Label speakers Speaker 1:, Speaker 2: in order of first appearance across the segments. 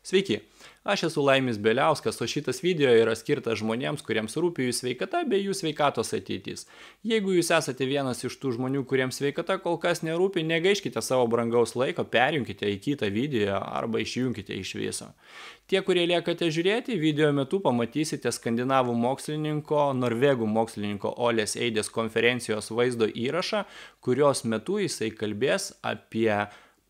Speaker 1: Sveiki, aš esu Laimis Beliauskas, o šitas video yra skirtas žmonėms, kuriems rūpi jų sveikata bei jų sveikatos ateitis. Jeigu jūs esate vienas iš tų žmonių, kuriems sveikata kol kas nerūpi, negaiškite savo brangaus laiko, perjunkite į kitą video arba išjunkite iš viso. Tie, kurie liekate žiūrėti, video metu pamatysite skandinavų mokslininko, norvegų mokslininko Olės Eidės konferencijos vaizdo įrašą, kurios metu jisai kalbės apie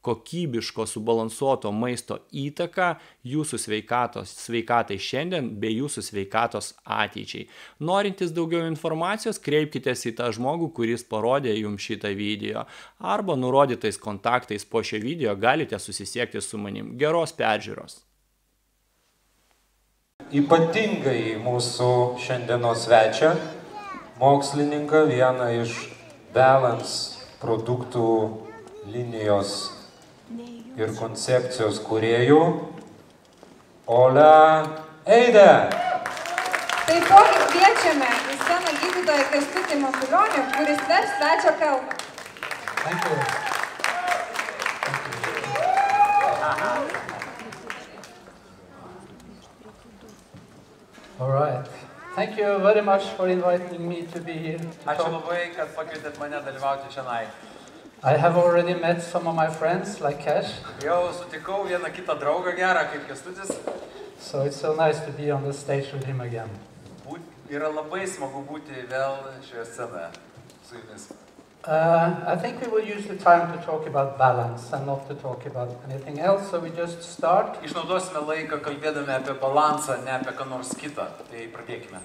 Speaker 1: kokybiško subalansuoto maisto įtaką jūsų sveikatai šiandien bei jūsų sveikatos ateičiai. Norintys daugiau informacijos, kreipkitės į tą žmogų, kuris parodė jums šitą video, arba nurodytais kontaktais po šio video galite susisiekti su manim. Geros peržiūros.
Speaker 2: Ypatingai mūsų šiandienos svečią, mokslininką, vieną iš Balance produktų linijos ir koncepcijos kūrėjų, Olę Eidę.
Speaker 3: Taipogi kviečiame į sceną gydytoją Kęstutį Matulionį, kuris vers svečio kalbą.
Speaker 4: Thank you. All right. Thank you very much for inviting me to be here.
Speaker 2: Ačiū labai, kad pakvietėt mane dalyvauti šiandien.
Speaker 4: I have already met some of my friends, like Cash.
Speaker 2: Jau sutikau vieną kitą draugą gerą, kaip Kęstutis.
Speaker 4: So it's so nice to be on the stage with him again.
Speaker 2: Yra labai smagu būti vėl šioje scenoje su jumis.
Speaker 4: I think we will use the time to talk about balance and not to talk about anything else, so we just start.
Speaker 2: Išnaudosime laiką kalbėdami apie balansą, ne apie ką nors kitą. Tai pradėkime.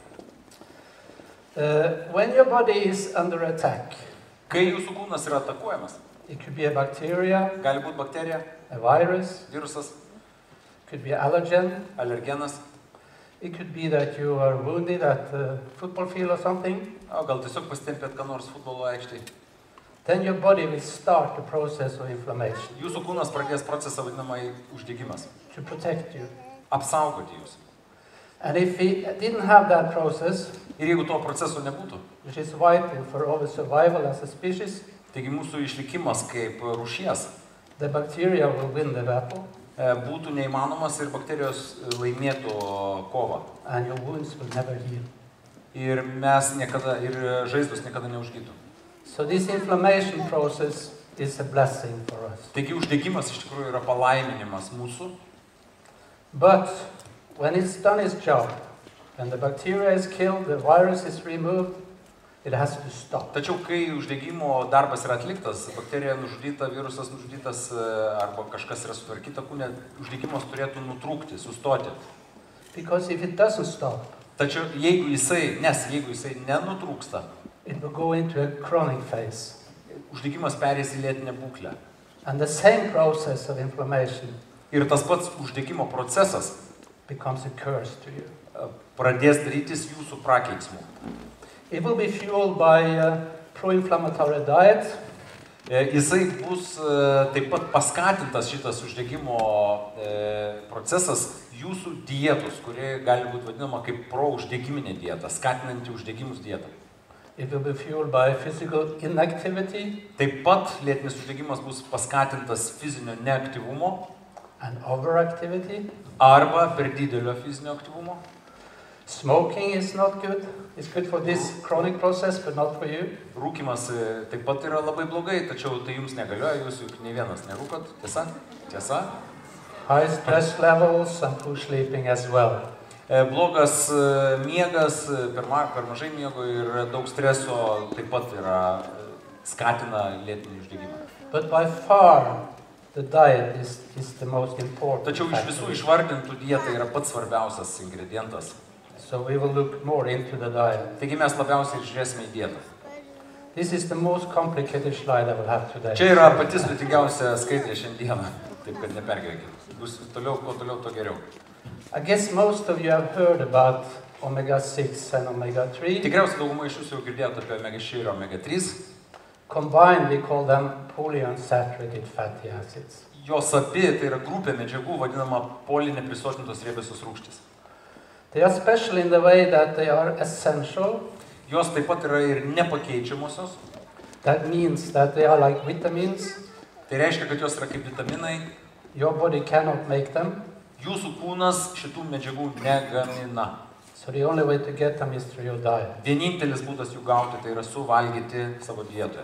Speaker 4: When your body is under attack,
Speaker 2: Kai jūsų kūnas yra atakuojamas,
Speaker 4: it could be a bacteria,
Speaker 2: gali būti bakterija,
Speaker 4: a virus,
Speaker 2: virusas,
Speaker 4: could be allergen,
Speaker 2: alergenas,
Speaker 4: it could be that you are wounded at the football field or something.
Speaker 2: o gal tiesiog pasitempėt ką nors futbolo aikštėje.
Speaker 4: Then your body will start the process of inflammation
Speaker 2: Jūsų kūnas pradės procesą vadinamai uždegimas.
Speaker 4: to protect you.
Speaker 2: Apsaugoti jūs.
Speaker 4: And if we didn't have that process,
Speaker 2: Ir jeigu to proceso nebūtų,
Speaker 4: which is vital for our survival as a species,
Speaker 2: taigi mūsų išlikimas kaip rūšies
Speaker 4: the bacteria will win the battle
Speaker 2: būtų neįmanomas ir bakterijos laimėtų kovą.
Speaker 4: and your wounds will never heal.
Speaker 2: Ir mes niekada, ir žaizdos niekada neužgytų.
Speaker 4: So this inflammation process is a blessing for us.
Speaker 2: Taigi uždegimas iš tikrųjų yra palaiminimas mūsų,
Speaker 4: But when it's done its job, when the bacteria is killed, the virus is removed, it has to stop.
Speaker 2: tačiau kai uždegimo darbas yra atliktas, bakterija nužudyta, virusas nužudytas arba kažkas yra sutvarkyta kūne, uždegimas turėtų nutrūkti, sustoti.
Speaker 4: Because if it doesn't stop,
Speaker 2: Tačiau jeigu jisai nenutrūksta,
Speaker 4: it will go into a chronic phase.
Speaker 2: uždegimas perės į lėtinę būklę.
Speaker 4: And the same process of inflammation
Speaker 2: Ir tas pats uždegimo procesas
Speaker 4: becomes a curse to you.
Speaker 2: pradės darytis jūsų prakeiksmu.
Speaker 4: It will be fueled by a pro-inflammatory diet,
Speaker 2: Jisai bus taip pat paskatintas šitas uždegimo procesas jūsų dietos, kuri gali būti vadinama kaip pro-uždegiminė dieta, skatinanti uždegimus dietą.
Speaker 4: it will be fueled by physical inactivity
Speaker 2: Taip pat lėtinis uždegimas bus paskatintas fizinio neaktyvumo
Speaker 4: and overactivity.
Speaker 2: arba per didelio fizinio aktyvumo.
Speaker 4: Smoking is not good. It's good for this chronic process, but not for you.
Speaker 2: Rūkymas taip pat yra labai blogai, tačiau tai jums negalioja, jūs juk nei vienas nerūkot, tiesa? Tiesa?
Speaker 4: High stress levels and poor sleeping as well.
Speaker 2: Blogas miegas, per mažai miego ir daug streso taip pat yra skatina lėtinį uždegimą.
Speaker 4: But by far, the diet is the most important
Speaker 2: Tačiau iš visų
Speaker 4: factor.
Speaker 2: išvardintų dieta yra pats svarbiausias ingredientas.
Speaker 4: So we will look more into the diet.
Speaker 2: Taigi mes labiausiai žiūrėsime į dietą.
Speaker 4: This is the most complicated slide I will have today.
Speaker 2: Čia yra pati sudėtingiausia skaidrė šiandieną, taip kad nepergyvenkite. Bus toliau, kuo toliau, to geriau.
Speaker 4: I guess most of you have heard about omega-6 and omega-3.
Speaker 2: Tikriausiai dauguma iš jūsų jau girdėjote apie omega-6 ir omega-3.
Speaker 4: Combined, we call them polyunsaturated fatty acids.
Speaker 2: Jos abi, tai yra grupė medžiagų vadinama polineprisotintos riebiosios rūgštys.
Speaker 4: They are special in the way that they are essential.
Speaker 2: Jos taip pat yra ir nepakeičiamosios.
Speaker 4: That means that they are like vitamins.
Speaker 2: Tai reiškia, kad jos yra kaip vitaminai.
Speaker 4: Your body cannot make them.
Speaker 2: Jūsų kūnas šitų medžiagų negamina.
Speaker 4: So the only way to get them is through your diet.
Speaker 2: Vienintelis būdas jų gauti tai yra suvalgyti savo dietoje.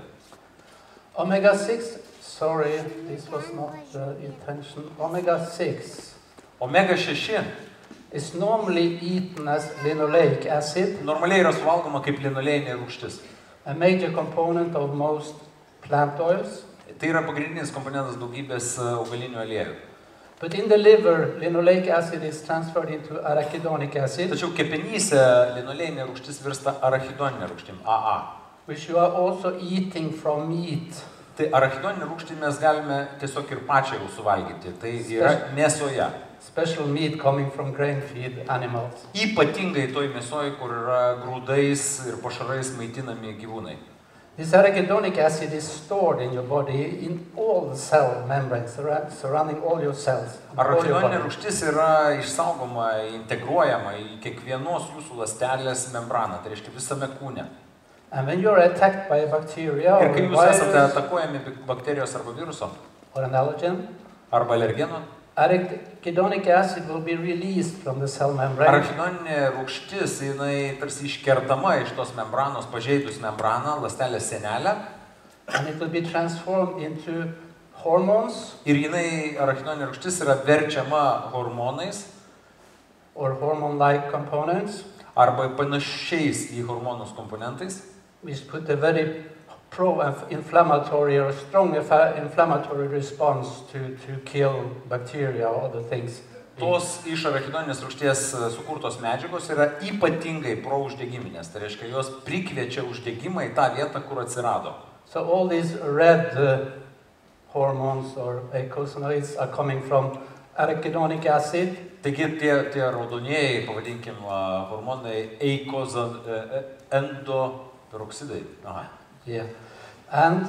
Speaker 4: Omega-6, sorry, this was not the intention. Omega-6
Speaker 2: Omega-6
Speaker 4: is normally eaten as linoleic acid,
Speaker 2: normaliai yra suvalgoma kaip linolėjinė rūgštis.
Speaker 4: a major component of most plant oils.
Speaker 2: Tai yra pagrindinis komponentas daugybės augalinių aliejų.
Speaker 4: But in the liver, linoleic acid is transferred into arachidonic acid,
Speaker 2: Tačiau kepenyse linolėjinė rūgštis virsta arachidoninė rūgštim, AA.
Speaker 4: which you are also eating from meat.
Speaker 2: Tai arachidoninę rūgštį mes galime tiesiog ir pačią jau suvalgyti. Tai yra mėsoje.
Speaker 4: Special meat coming from grain-fed animals.
Speaker 2: Ypatingai toj mėsoje, kur yra grūdais ir pašarais maitinami gyvūnai.
Speaker 4: This arachidonic acid is stored in your body in all the cell membranes surrounding all your cells. all your
Speaker 2: Arachidoninė
Speaker 4: body.
Speaker 2: rūgštis yra išsaugoma, integruojama į kiekvienos jūsų ląstelės membraną, tai reiškia visame kūne.
Speaker 4: And when you're attacked by a bacteria or
Speaker 2: Ir kai
Speaker 4: a
Speaker 2: jūs esate
Speaker 4: virus
Speaker 2: atakuojami bakterijos arba viruso,
Speaker 4: or an allergen,
Speaker 2: arba alergeno,
Speaker 4: arachidonic acid will be released from the cell membrane
Speaker 2: arachidoninė rūgštis, jinai tarsi iškertama iš tos membranos, pažeidus membraną, ląstelės sienelę,
Speaker 4: and it will be transformed into hormones
Speaker 2: ir jinai, arachidoninė rūgštis, yra verčiama hormonais
Speaker 4: or hormone-like components,
Speaker 2: arba panašiais į hormonus komponentais,
Speaker 4: which put a very pro-inflammatory or strong inflammatory response to kill bacteria or other things.
Speaker 2: tos iš arachidoninės rūgšties sukurtos medžiagos yra ypatingai prouždegiminės. Tai reiškia, jos prikviečia uždegimą į tą vietą, kur atsirado.
Speaker 4: So all these red hormones or eicosanoids are coming from arachidonic acid,
Speaker 2: Taigi tie raudonieji, pavadinkim, hormonai endoperoksidai. Aha.
Speaker 4: yeah. And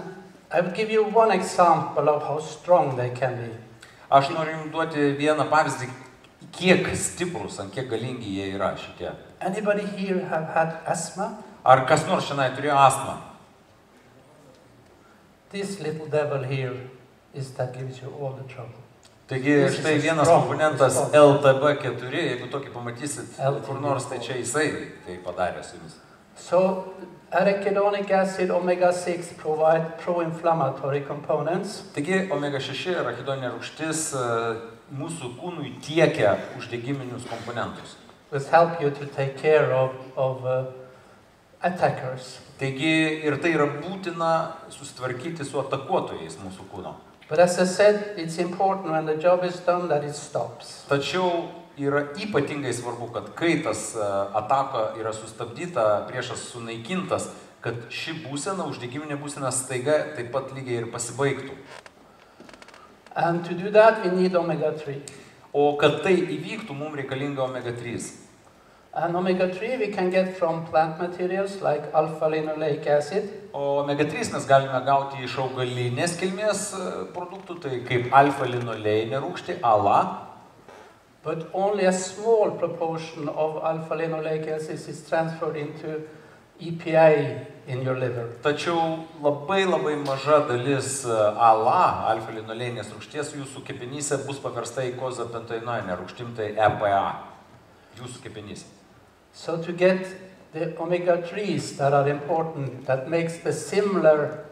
Speaker 4: I will give you one example of how strong they can be.
Speaker 2: Aš noriu jums duoti vieną pavyzdį, kiek stiprus, ant kiek galingi jie yra šitie.
Speaker 4: Anybody here have had asthma?
Speaker 2: Ar kas nors šiandien turėjo astmą?
Speaker 4: This little devil here is that gives you all the trouble.
Speaker 2: Taigi
Speaker 4: This is
Speaker 2: štai
Speaker 4: a
Speaker 2: vienas
Speaker 4: strong
Speaker 2: komponentas
Speaker 4: response.
Speaker 2: LTB4, jeigu tokį pamatysit
Speaker 4: LTB4.
Speaker 2: kur nors, tai čia jisai tai padarė su jumis.
Speaker 4: So arachidonic acid, omega-6 provide pro-inflammatory components,
Speaker 2: Taigi omega-6 arachidoninė rūgštis mūsų kūnui tiekia uždegiminius komponentus.
Speaker 4: which help you to take care of attackers.
Speaker 2: Taigi ir tai yra būtina susitvarkyti su atakuotojais mūsų kūno.
Speaker 4: But as I said, it's important when the job is done that it stops.
Speaker 2: Tačiau yra ypatingai svarbu, kad kai tas ataka yra sustabdyta, priešas sunaikintas, kad ši būsena, uždegiminė būsena staiga taip pat lygiai ir pasibaigtų.
Speaker 4: And to do that, we need omega-3.
Speaker 2: O kad tai įvyktų, mums reikalinga omega-3.
Speaker 4: And omega-3 we can get from plant materials like alpha-linoleic acid,
Speaker 2: O omega-3 mes galime gauti iš augalinės kilmės produktų, tai kaip alfa-linoleinė rūgštė, ALA.
Speaker 4: but only a small proportion of alpha-linoleic acid is transferred into EPA in your liver.
Speaker 2: Tačiau labai maža dalis ALA, alfa-linoleinės rūgšties, jūsų kepenyse bus paversta į kozapentainoinę rūgštim, tai EPA, jūsų kepenyse.
Speaker 4: So to get the omega-3s that are important, that makes the similar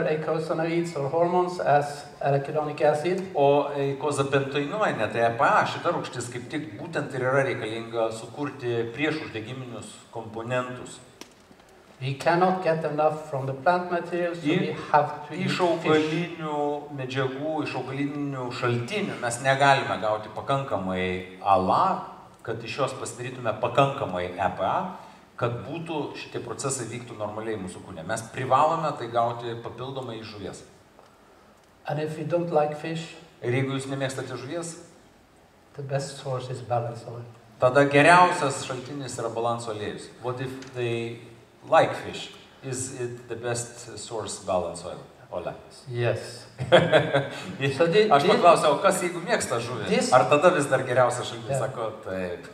Speaker 4: eicosanoids or hormones as arachidonic acid,
Speaker 2: O kozapentainoinė, tai EPA, šita rūgštis kaip tik būtent ir yra reikalinga sukurti priešuždegiminius komponentus.
Speaker 4: we cannot get enough from the plant materials, so we have to eat
Speaker 2: Iš
Speaker 4: fish.
Speaker 2: augalinių medžiagų, iš augalinių šaltinių mes negalime gauti pakankamai ALA, kad iš jos pasidarytume pakankamai EPA, kad būtų šitie procesai vyktų normaliai mūsų kūne. Mes privalome tai gauti papildomai iš žuvies.
Speaker 4: And if you don't like fish,
Speaker 2: Ir jeigu jūs nemėgstate žuvies,
Speaker 4: the best source is balance oil.
Speaker 2: tada geriausias šaltinis yra balanso aliejus. What if they like fish? Is it the best source balance oil? Ole.
Speaker 4: Yes.
Speaker 2: Aš paklausiau, kas jeigu mėgsta žuvį? Ar tada vis dar geriausias šaltinis?
Speaker 4: Yeah.
Speaker 2: Sako, taip.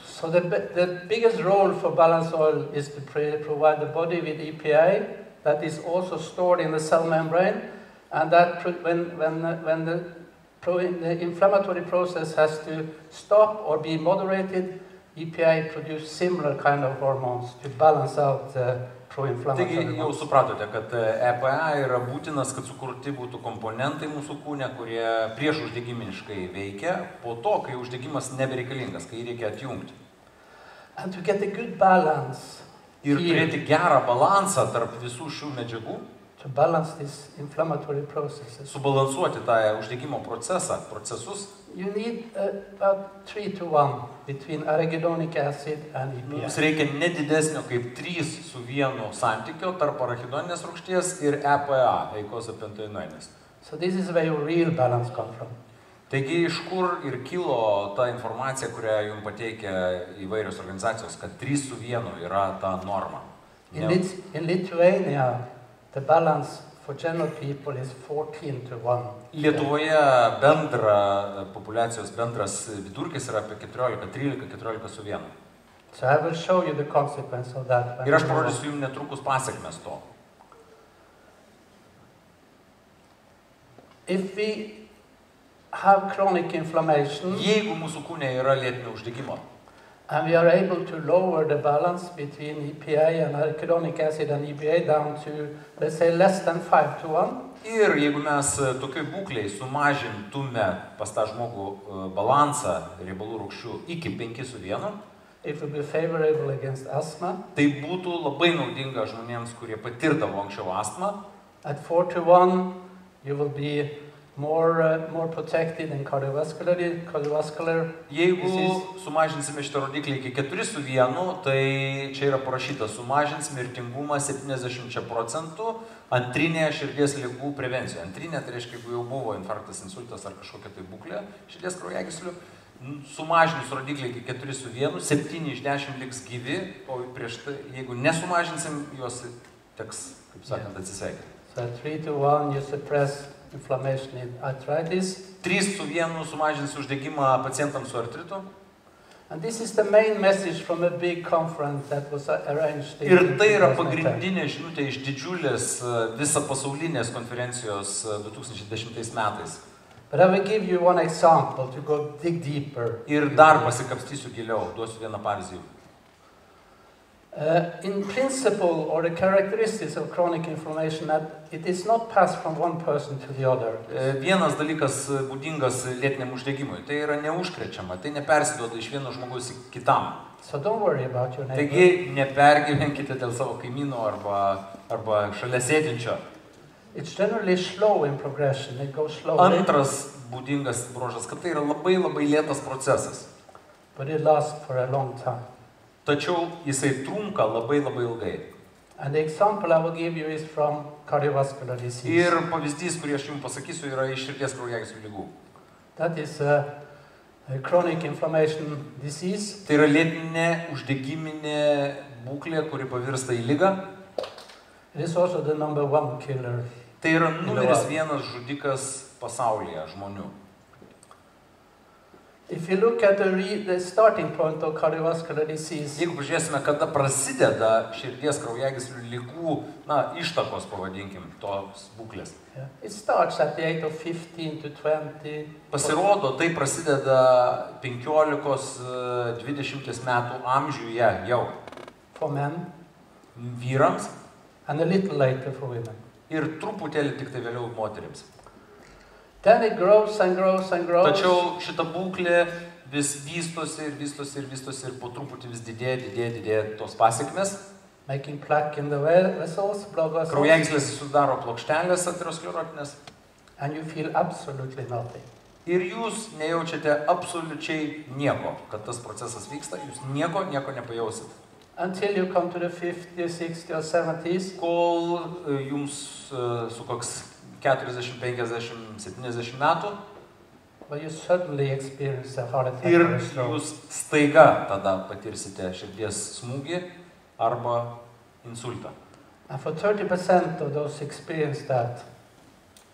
Speaker 4: So the biggest role for balance oil is to provide the body with EPA that is also stored in the cell membrane, and that when the inflammatory process has to stop or be moderated, EPA produce similar kind of hormones to balance out the pro-inflammatory
Speaker 2: Taigi jau
Speaker 4: ones.
Speaker 2: supratote, kad EPA yra būtinas, kad sukurti būtų komponentai mūsų kūne, kurie prieš uždegiminiškai veikia, po to, kai uždegimas nebereikalingas, kai jį reikia atjungti.
Speaker 4: And to get a good balance
Speaker 2: Ir
Speaker 4: here,
Speaker 2: turėti gerą balansą tarp visų šių medžiagų,
Speaker 4: to balance these inflammatory processes,
Speaker 2: subalansuoti tą uždegimo procesus,
Speaker 4: you need about 3:1 between arachidonic acid and
Speaker 2: mums
Speaker 4: EPA.
Speaker 2: reikia nedidesnio kaip 3:1 santykio tarp arachidoninės rūgšties ir EPA, eikosapentoinonės.
Speaker 4: So this is where your real balance comes from.
Speaker 2: Taigi iš kur ir kilo ta informacija, kurią jums pateikia įvairios organizacijos, kad 3:1 yra ta norma.
Speaker 4: In Lithuania, the balance for general people is 14:1.
Speaker 2: Lietuvoje populiacijos bendras vidurkis yra apie 13:1.
Speaker 4: So I will show you the consequence of that.
Speaker 2: Ir aš parodysiu jums netrukus pasiekmes to.
Speaker 4: If we have chronic inflammation
Speaker 2: Jeigu mūsų kūne yra lėtinio uždegimo
Speaker 4: and we are able to lower the balance between EPA and arachidonic acid and EPA down to, let's say, less than 5:1,
Speaker 2: ir jeigu mes tokioj būklėj sumažintume pas tą žmogų balansą riebalų rūgščių iki 5:1,
Speaker 4: it will be favorable against asthma.
Speaker 2: tai būtų labai naudinga žmonėms, kurie patirdavo anksčiau astmą.
Speaker 4: At 4:1, you will be more protected in cardiovascular
Speaker 2: Jeigu
Speaker 4: disease.
Speaker 2: sumažinsime šitą rodiklį iki 4:1, tai čia yra parašyta, sumažins mirtingumą 70% antrinėje širdies ligų prevencijoje. Antrinė, tai reiškia, jeigu jau buvo infarktas, insultas ar kažkokia tai būklė širdies kraujagyslių, sumažinus rodiklį iki 4:1, 7 iš 10 liks gyvi, o prieš tai, jeigu nesumažinsim, juos teks, kaip sakant, atsisveikinti.
Speaker 4: So at 3:1, you suppress inflammation in arthritis.
Speaker 2: 3:1 sumažins uždegimą pacientams su artritu.
Speaker 4: And this is the main message from a big conference that was arranged in
Speaker 2: Ir tai yra
Speaker 4: 2010.
Speaker 2: pagrindinė žinutė iš didžiulės visapasaulinės konferencijos 2010 metais.
Speaker 4: But I will give you one example to go dig deeper.
Speaker 2: Ir dar pasikapstysiu giliau, duosiu vieną pavyzdį.
Speaker 4: In principle, or the characteristics of chronic inflammation, that it is not passed from one person to the other.
Speaker 2: Vienas dalykas būdingas lėtiniam uždegimui, tai yra neužkrečiama, tai nepersiduoda iš vieno žmogaus į kitam.
Speaker 4: So don't worry about your neighbor.
Speaker 2: Taigi nepergyvenkite dėl savo kaimyno arba šalia sėdinčio.
Speaker 4: It's generally slow in progression. It goes slowly,
Speaker 2: Antras būdingas bruožas, kad tai yra labai lėtas procesas.
Speaker 4: but it lasts for a long time.
Speaker 2: Tačiau jisai trunka labai ilgai.
Speaker 4: And the example I will give you is from cardiovascular disease.
Speaker 2: Ir pavyzdys, kurį aš jums pasakysiu, yra iš širdies kraujagyslių ligų.
Speaker 4: That is a chronic inflammation disease.
Speaker 2: Tai yra lėtinė uždegiminė būklė, kuri pavirsta į ligą.
Speaker 4: It is also the number one killer.
Speaker 2: Tai yra numeris 1 žudikas pasaulyje žmonių.
Speaker 4: If you look at the starting point of cardiovascular disease,
Speaker 2: Jeigu pažiūrėsime, kada prasideda širdies kraujagyslių ligų, ištakos, pavadinkim, tos būklės.
Speaker 4: yeah, it starts at the age of 15 to 20.
Speaker 2: Pasirodo, tai prasideda 15-20 metų amžiuje jau
Speaker 4: For men,
Speaker 2: vyrams
Speaker 4: and a little later for women.
Speaker 2: ir truputėlį tik tai vėliau moterims.
Speaker 4: Then it grows and grows and grows.
Speaker 2: Tačiau šita būklė vis vystosi ir po truputį vis didėja tos pasiekmes.
Speaker 4: Making plaque in the vessels, blood vessels,
Speaker 2: Kraujagyslės sudaro plokštelės aterosklerotinės
Speaker 4: and you feel absolutely nothing.
Speaker 2: ir jūs nejaučiate absoliučiai nieko, kad tas procesas vyksta, jūs nieko nepajausit.
Speaker 4: Until you come to the 50, 60 or 70s,
Speaker 2: Kol jums sukoks 40, 50, 70 metų
Speaker 4: where you suddenly experience a heart attack
Speaker 2: ir
Speaker 4: or a stroke.
Speaker 2: jūs staiga tada patirsite širdies smūgį arba insultą.
Speaker 4: And for 30% of those experience that,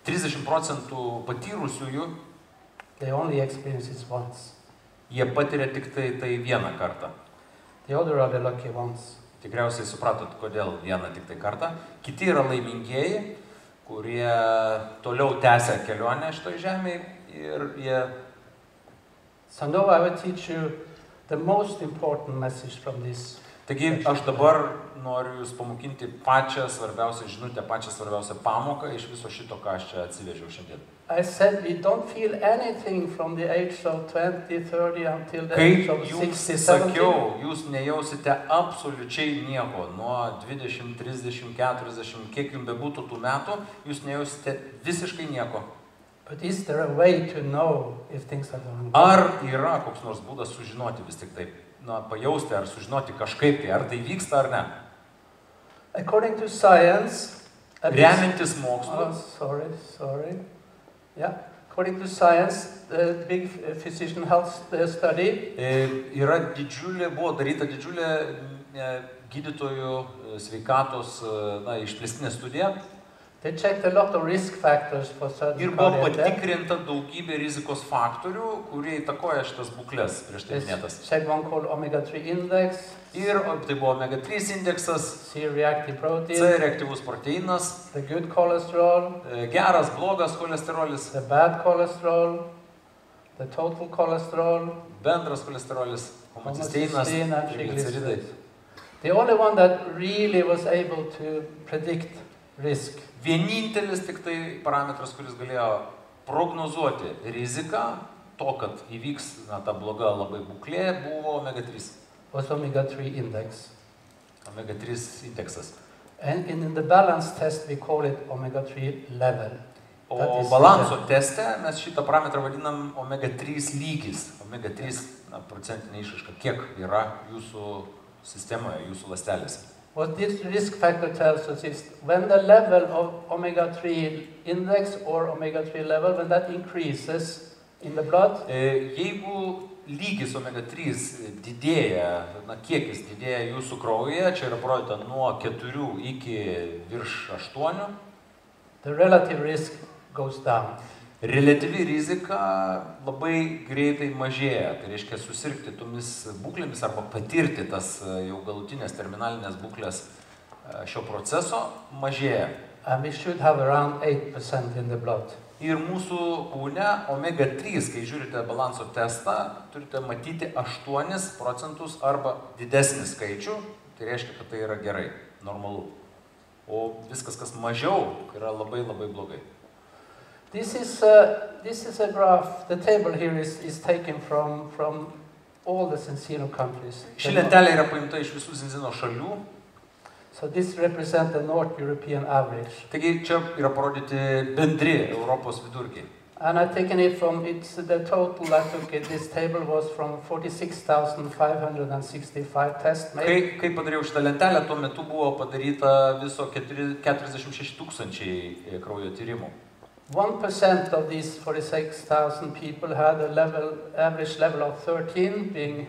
Speaker 2: 30% patyrusiųjų,
Speaker 4: they only experience it once.
Speaker 2: jie patiria tik tai vieną kartą.
Speaker 4: The other are the lucky ones.
Speaker 2: Tikriausiai supratot, kodėl vieną tik tai kartą. Kiti yra laimingieji, kurie toliau tęsia kelionę šitoj žemėje ir jie...
Speaker 4: So now I will teach you the most important message from this.
Speaker 2: Taigi aš dabar noriu jūs pamokinti pačią svarbiausią žinutę, pačią svarbiausią pamoką iš viso šito, ką aš čia atsivežiau šiandien.
Speaker 4: I said we don't feel anything from the age of 20, 30 until the
Speaker 2: Kai
Speaker 4: age of
Speaker 2: jums
Speaker 4: 60, 70.
Speaker 2: sakiau, jūs nejausite absoliučiai nieko, nuo 20, 30, 40, kiek jums bebūtų tų metų, jūs nejausite visiškai nieko.
Speaker 4: But is there a way to know if things are going well?
Speaker 2: Ar yra koks nors būdas sužinoti vis tik taip, pajausti ar sužinoti kažkaip tai, ar tai vyksta ar ne?
Speaker 4: According to science,
Speaker 2: Remiantis mokslu.
Speaker 4: Sorry. Yeah. According to science, the big physician health study.
Speaker 2: Buvo daryta didžiulė gydytojų sveikatos išplėstinė studija.
Speaker 4: They checked a lot of risk factors for certain
Speaker 2: Ir buvo
Speaker 4: cardiac death.
Speaker 2: patikrinta daugybė rizikos faktorių, kurie įtakoja šitas būklės prieš tai minėtas.
Speaker 4: Checked one called omega-3 index.
Speaker 2: Ir tai buvo omega-3 indeksas,
Speaker 4: C-reactive protein.
Speaker 2: C-reaktyvus proteinas,
Speaker 4: The good cholesterol.
Speaker 2: geras, blogas cholesterolis,
Speaker 4: The bad cholesterol. The total cholesterol.
Speaker 2: bendras cholesterolis, homocisteinas
Speaker 4: Homocysteine and
Speaker 2: ir gliceridai.
Speaker 4: The only one that really was able to predict risk
Speaker 2: Vienintelis tik tai parametras, kuris galėjo prognozuoti riziką to, kad įvyks ta bloga labai būklė, buvo omega-3.
Speaker 4: was omega-3 index.
Speaker 2: Omega-3 indeksas.
Speaker 4: And in the balance test we call it omega-3 level.
Speaker 2: O
Speaker 4: That is
Speaker 2: balanso teste mes šitą parametrą vadinam omega-3 lygis. Omega-3 procentinė išraiška, kiek yra jūsų sistemoje, jūsų ląstelėse.
Speaker 4: What this risk factor tells us is when the level of omega-3 index or omega-3 level, when that increases in the blood,
Speaker 2: Jeigu lygis omega-3 didėja, kiekis didėja jūsų kraujyje, čia yra parodyta nuo 4 iki virš 8,
Speaker 4: the relative risk goes down.
Speaker 2: Relatyvi rizika labai greitai mažėja, tai reiškia susirgti tomis būklėmis arba patirti tas jau galutinės terminalinės būklės šio proceso mažėja.
Speaker 4: And we should have around 8% in the blood.
Speaker 2: Ir mūsų kūne omega-3, kai žiūrite balanso testą, turite matyti 8% arba didesnį skaičių, tai reiškia, kad tai yra gerai, normalu. O viskas, kas mažiau, yra labai labai blogai.
Speaker 4: This is a graph. The table here is taken from all the Zinzino countries.
Speaker 2: Ši lentelė yra paimta iš visų Zinzino šalių.
Speaker 4: So this represents the North European average.
Speaker 2: Taigi čia yra parodyti bendri Europos vidurkiai.
Speaker 4: And I've taken it from, the total I took in this table was from 46,565 tests made.
Speaker 2: Kai padariau šitą lentelę, tuo metu buvo padaryta viso 46 000 kraujo tyrimų.
Speaker 4: 1% of these 46,000 people had a average level of 13, being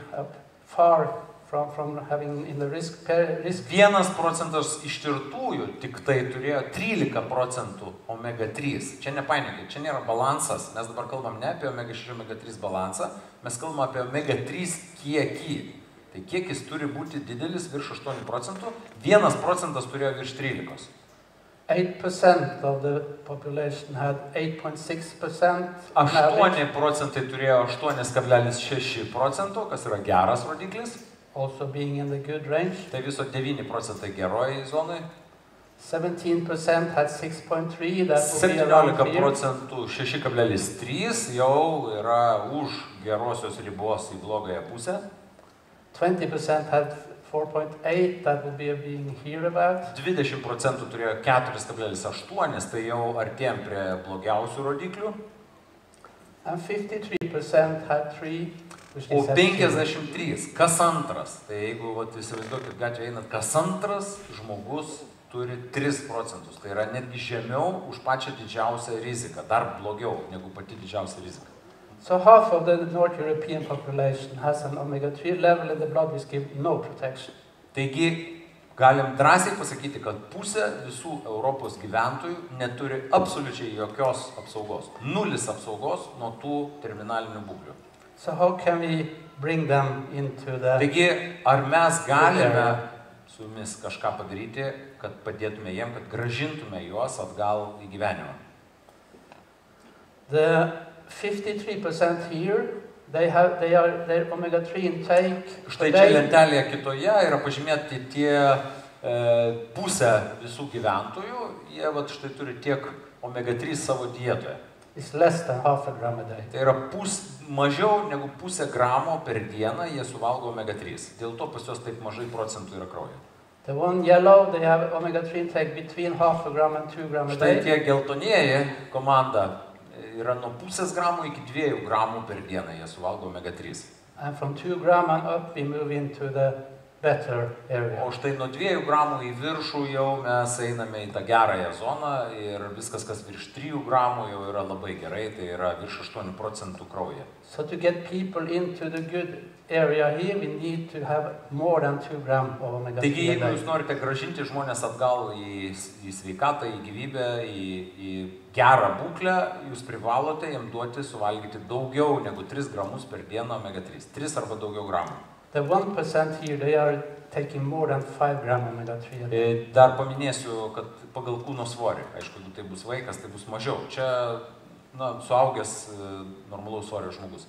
Speaker 4: far from having in the risk.
Speaker 2: 1% ištirtųjų tik tai turėjo 13% omega-3. Čia nepainiokit, čia nėra balansas. Mes dabar kalbam ne apie omega-6, omega-3 balansą, mes kalbam apie omega-3 kiekį. Tai kiekis turi būti didelis virš 8%, 1% turėjo virš 13%.
Speaker 4: 8% of the population had 8.6%.
Speaker 2: 8% turėjo 8,6%, kas yra geras rodiklis.
Speaker 4: Also being in the good range.
Speaker 2: Tai viso 9% geroj zonai.
Speaker 4: 17% had 6.3, that would be around
Speaker 2: 17% 6,3 jau yra už gerosios ribos į blogąją pusę.
Speaker 4: 20% had 4.8, that would be being here about.
Speaker 2: 20% turėjo 4,8, tai jau artėjom prie blogiausių rodiklių.
Speaker 4: And 53% had 3, which
Speaker 2: O
Speaker 4: is
Speaker 2: 53, kas antras, tai jeigu įsivaizduokit, gatvėje einat, kas antras žmogus turi 3%, tai yra netgi žemiau už pačią didžiausią riziką, dar blogiau negu pati didžiausia rizika.
Speaker 4: So half of the North European population has an omega-3 level in the blood which gives no protection.
Speaker 2: Taigi, galim drąsiai pasakyti, kad pusė visų Europos gyventojų neturi absoliučiai jokios apsaugos. Nulis apsaugos nuo tų terminalinių būklių.
Speaker 4: So how can we bring them into the...
Speaker 2: Taigi, ar mes galime su jumis kažką padaryti, kad padėtume jiem, kad gražintume juos atgal į gyvenimą?
Speaker 4: The 53% here, their omega-3 intake
Speaker 2: Štai čia lentelėje kitoje yra pažymėti tie pusę visų gyventojų, jie štai turi tiek omega-3 savo dietoje.
Speaker 4: is less than half a gram a day.
Speaker 2: Tai yra mažiau negu pusę gramo per dieną jie suvalgo omega-3. Dėl to pas juos taip mažai procentų yra kraujo.
Speaker 4: The one yellow, they have omega-3 intake between half a gram and 2 grams a
Speaker 2: Štai
Speaker 4: day.
Speaker 2: tie geltonieji komanda yra nuo pusės gramų iki 2 gramų per dieną jie suvalgo omega-3.
Speaker 4: And from 2 grams and up, we move into the better area.
Speaker 2: O štai nuo 2 gramų į viršų jau mes einame į tą gerąją zoną ir viskas, kas virš 3 gramų jau yra labai gerai, tai yra virš 8% kraujo.
Speaker 4: So to get people into the good area here, we need to have more than 2 grams of omega-3
Speaker 2: Taigi,
Speaker 4: a
Speaker 2: jeigu
Speaker 4: day.
Speaker 2: jūs norite gražinti žmonės atgal į sveikatą, į gyvybę, į gerą būklę, jūs privalote jam duoti suvalgyti daugiau negu 3 gramus per dieną omega-3. 3 arba daugiau gramų.
Speaker 4: The 1% here, they are taking more than 5 grams omega-3 a day.
Speaker 2: Dar paminėsiu, kad pagal kūno svorį, aišku, jeigu tai bus vaikas, tai bus mažiau. Čia suaugęs normalaus svorio žmogus.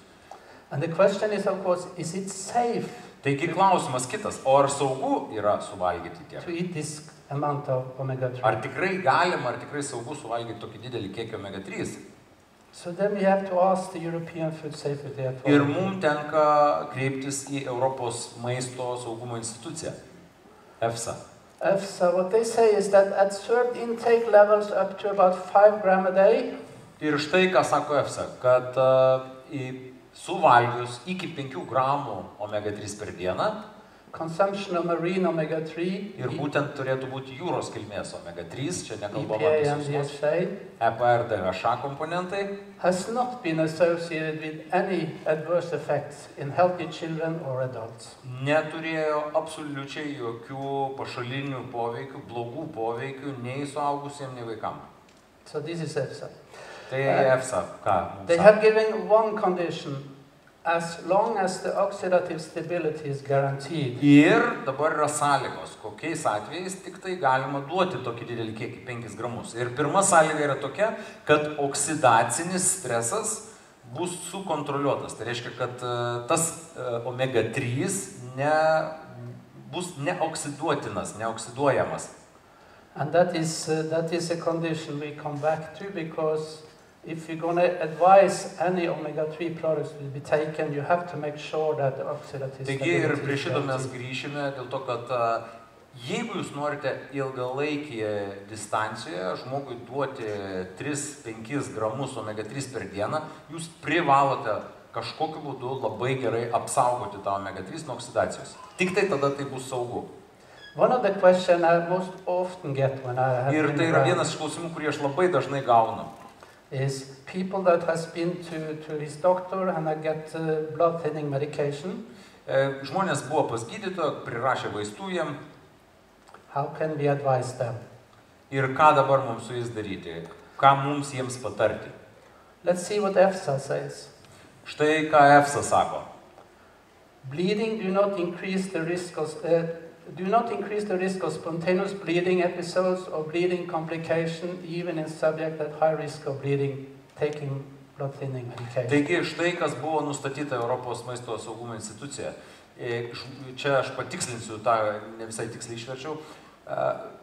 Speaker 4: And the question is, of course, is it safe
Speaker 2: Taigi klausimas kitas, o ar saugu yra suvalgyti tiek?
Speaker 4: to eat this amount of omega-3?
Speaker 2: Ar tikrai galima, ar tikrai saugu suvalgyti tokį didelį kiekį omega-3?
Speaker 4: So then we have to ask the European Food Safety
Speaker 2: Ir
Speaker 4: Authority.
Speaker 2: mums tenka kreiptis į Europos maisto saugumo instituciją, EFSA.
Speaker 4: EFSA, what they say is that at certain intake levels up to about 5 grams a day,
Speaker 2: Ir štai ką sako EFSA, kad suvalgius iki 5 gramų omega-3 per dieną,
Speaker 4: consumption of marine omega-3,
Speaker 2: ir būtent turėtų būti jūros kilmės omega-3, čia nekalbama
Speaker 4: EPA
Speaker 2: apie
Speaker 4: and
Speaker 2: visus
Speaker 4: DHA,
Speaker 2: EPA ir DHA komponentai,
Speaker 4: has not been associated with any adverse effects in healthy children or adults.
Speaker 2: neturėjo absoliučiai jokių pašalinių poveikių, blogų poveikių nei suaugusiems, nei vaikams.
Speaker 4: So this is EFSA.
Speaker 2: Tai EFSA, ką mums
Speaker 4: They
Speaker 2: sako.
Speaker 4: have given one condition: as long as the oxidative stability is guaranteed.
Speaker 2: Ir dabar yra sąlygos, kokiais atvejais tik tai galima duoti tokį didelį kiekį 5 gramus. Ir pirma sąlyga yra tokia, kad oksidacinis stresas bus sukontroliuotas. Tai reiškia, kad tas omega-3 bus neoksiduotinas, neoksiduojamas.
Speaker 4: And that is a condition we come back to, because if you're going to advise any omega-3 products to be taken, you have to make sure that the oxidative
Speaker 2: Taigi ir
Speaker 4: stability
Speaker 2: prie
Speaker 4: is
Speaker 2: šito mes
Speaker 4: guaranteed.
Speaker 2: grįšime dėl to, kad jeigu jūs norite ilgalaikėje distancijoje žmogui duoti 3-5 gramus omega-3 per dieną, jūs privalote kažkokiu būdu labai gerai apsaugoti tą omega-3 nuo oksidacijos. Tik tai tada tai bus saugu.
Speaker 4: One of the questions I most often get when I have
Speaker 2: Ir
Speaker 4: been
Speaker 2: tai yra
Speaker 4: around
Speaker 2: vienas iš klausimų, kurį aš labai dažnai gaunu.
Speaker 4: is people that has been to his doctor and I get blood thinning medication.
Speaker 2: Žmonės buvo pas gydytoją, prirašė vaistų jiem.
Speaker 4: How can we advise them?
Speaker 2: Ir ką dabar mums su jais daryti? Ką mums jiems patarti?
Speaker 4: Let's see what EFSA says.
Speaker 2: Štai ką EFSA sako.
Speaker 4: Bleeding do not increase the risk of spontaneous bleeding episodes or bleeding complication, even in subjects at high risk of bleeding taking blood thinning medication.
Speaker 2: Taigi štai kas buvo nustatyta Europos maisto saugumo institucija. Čia aš patikslinsiu tą, ne visai tiksliai išverčiau.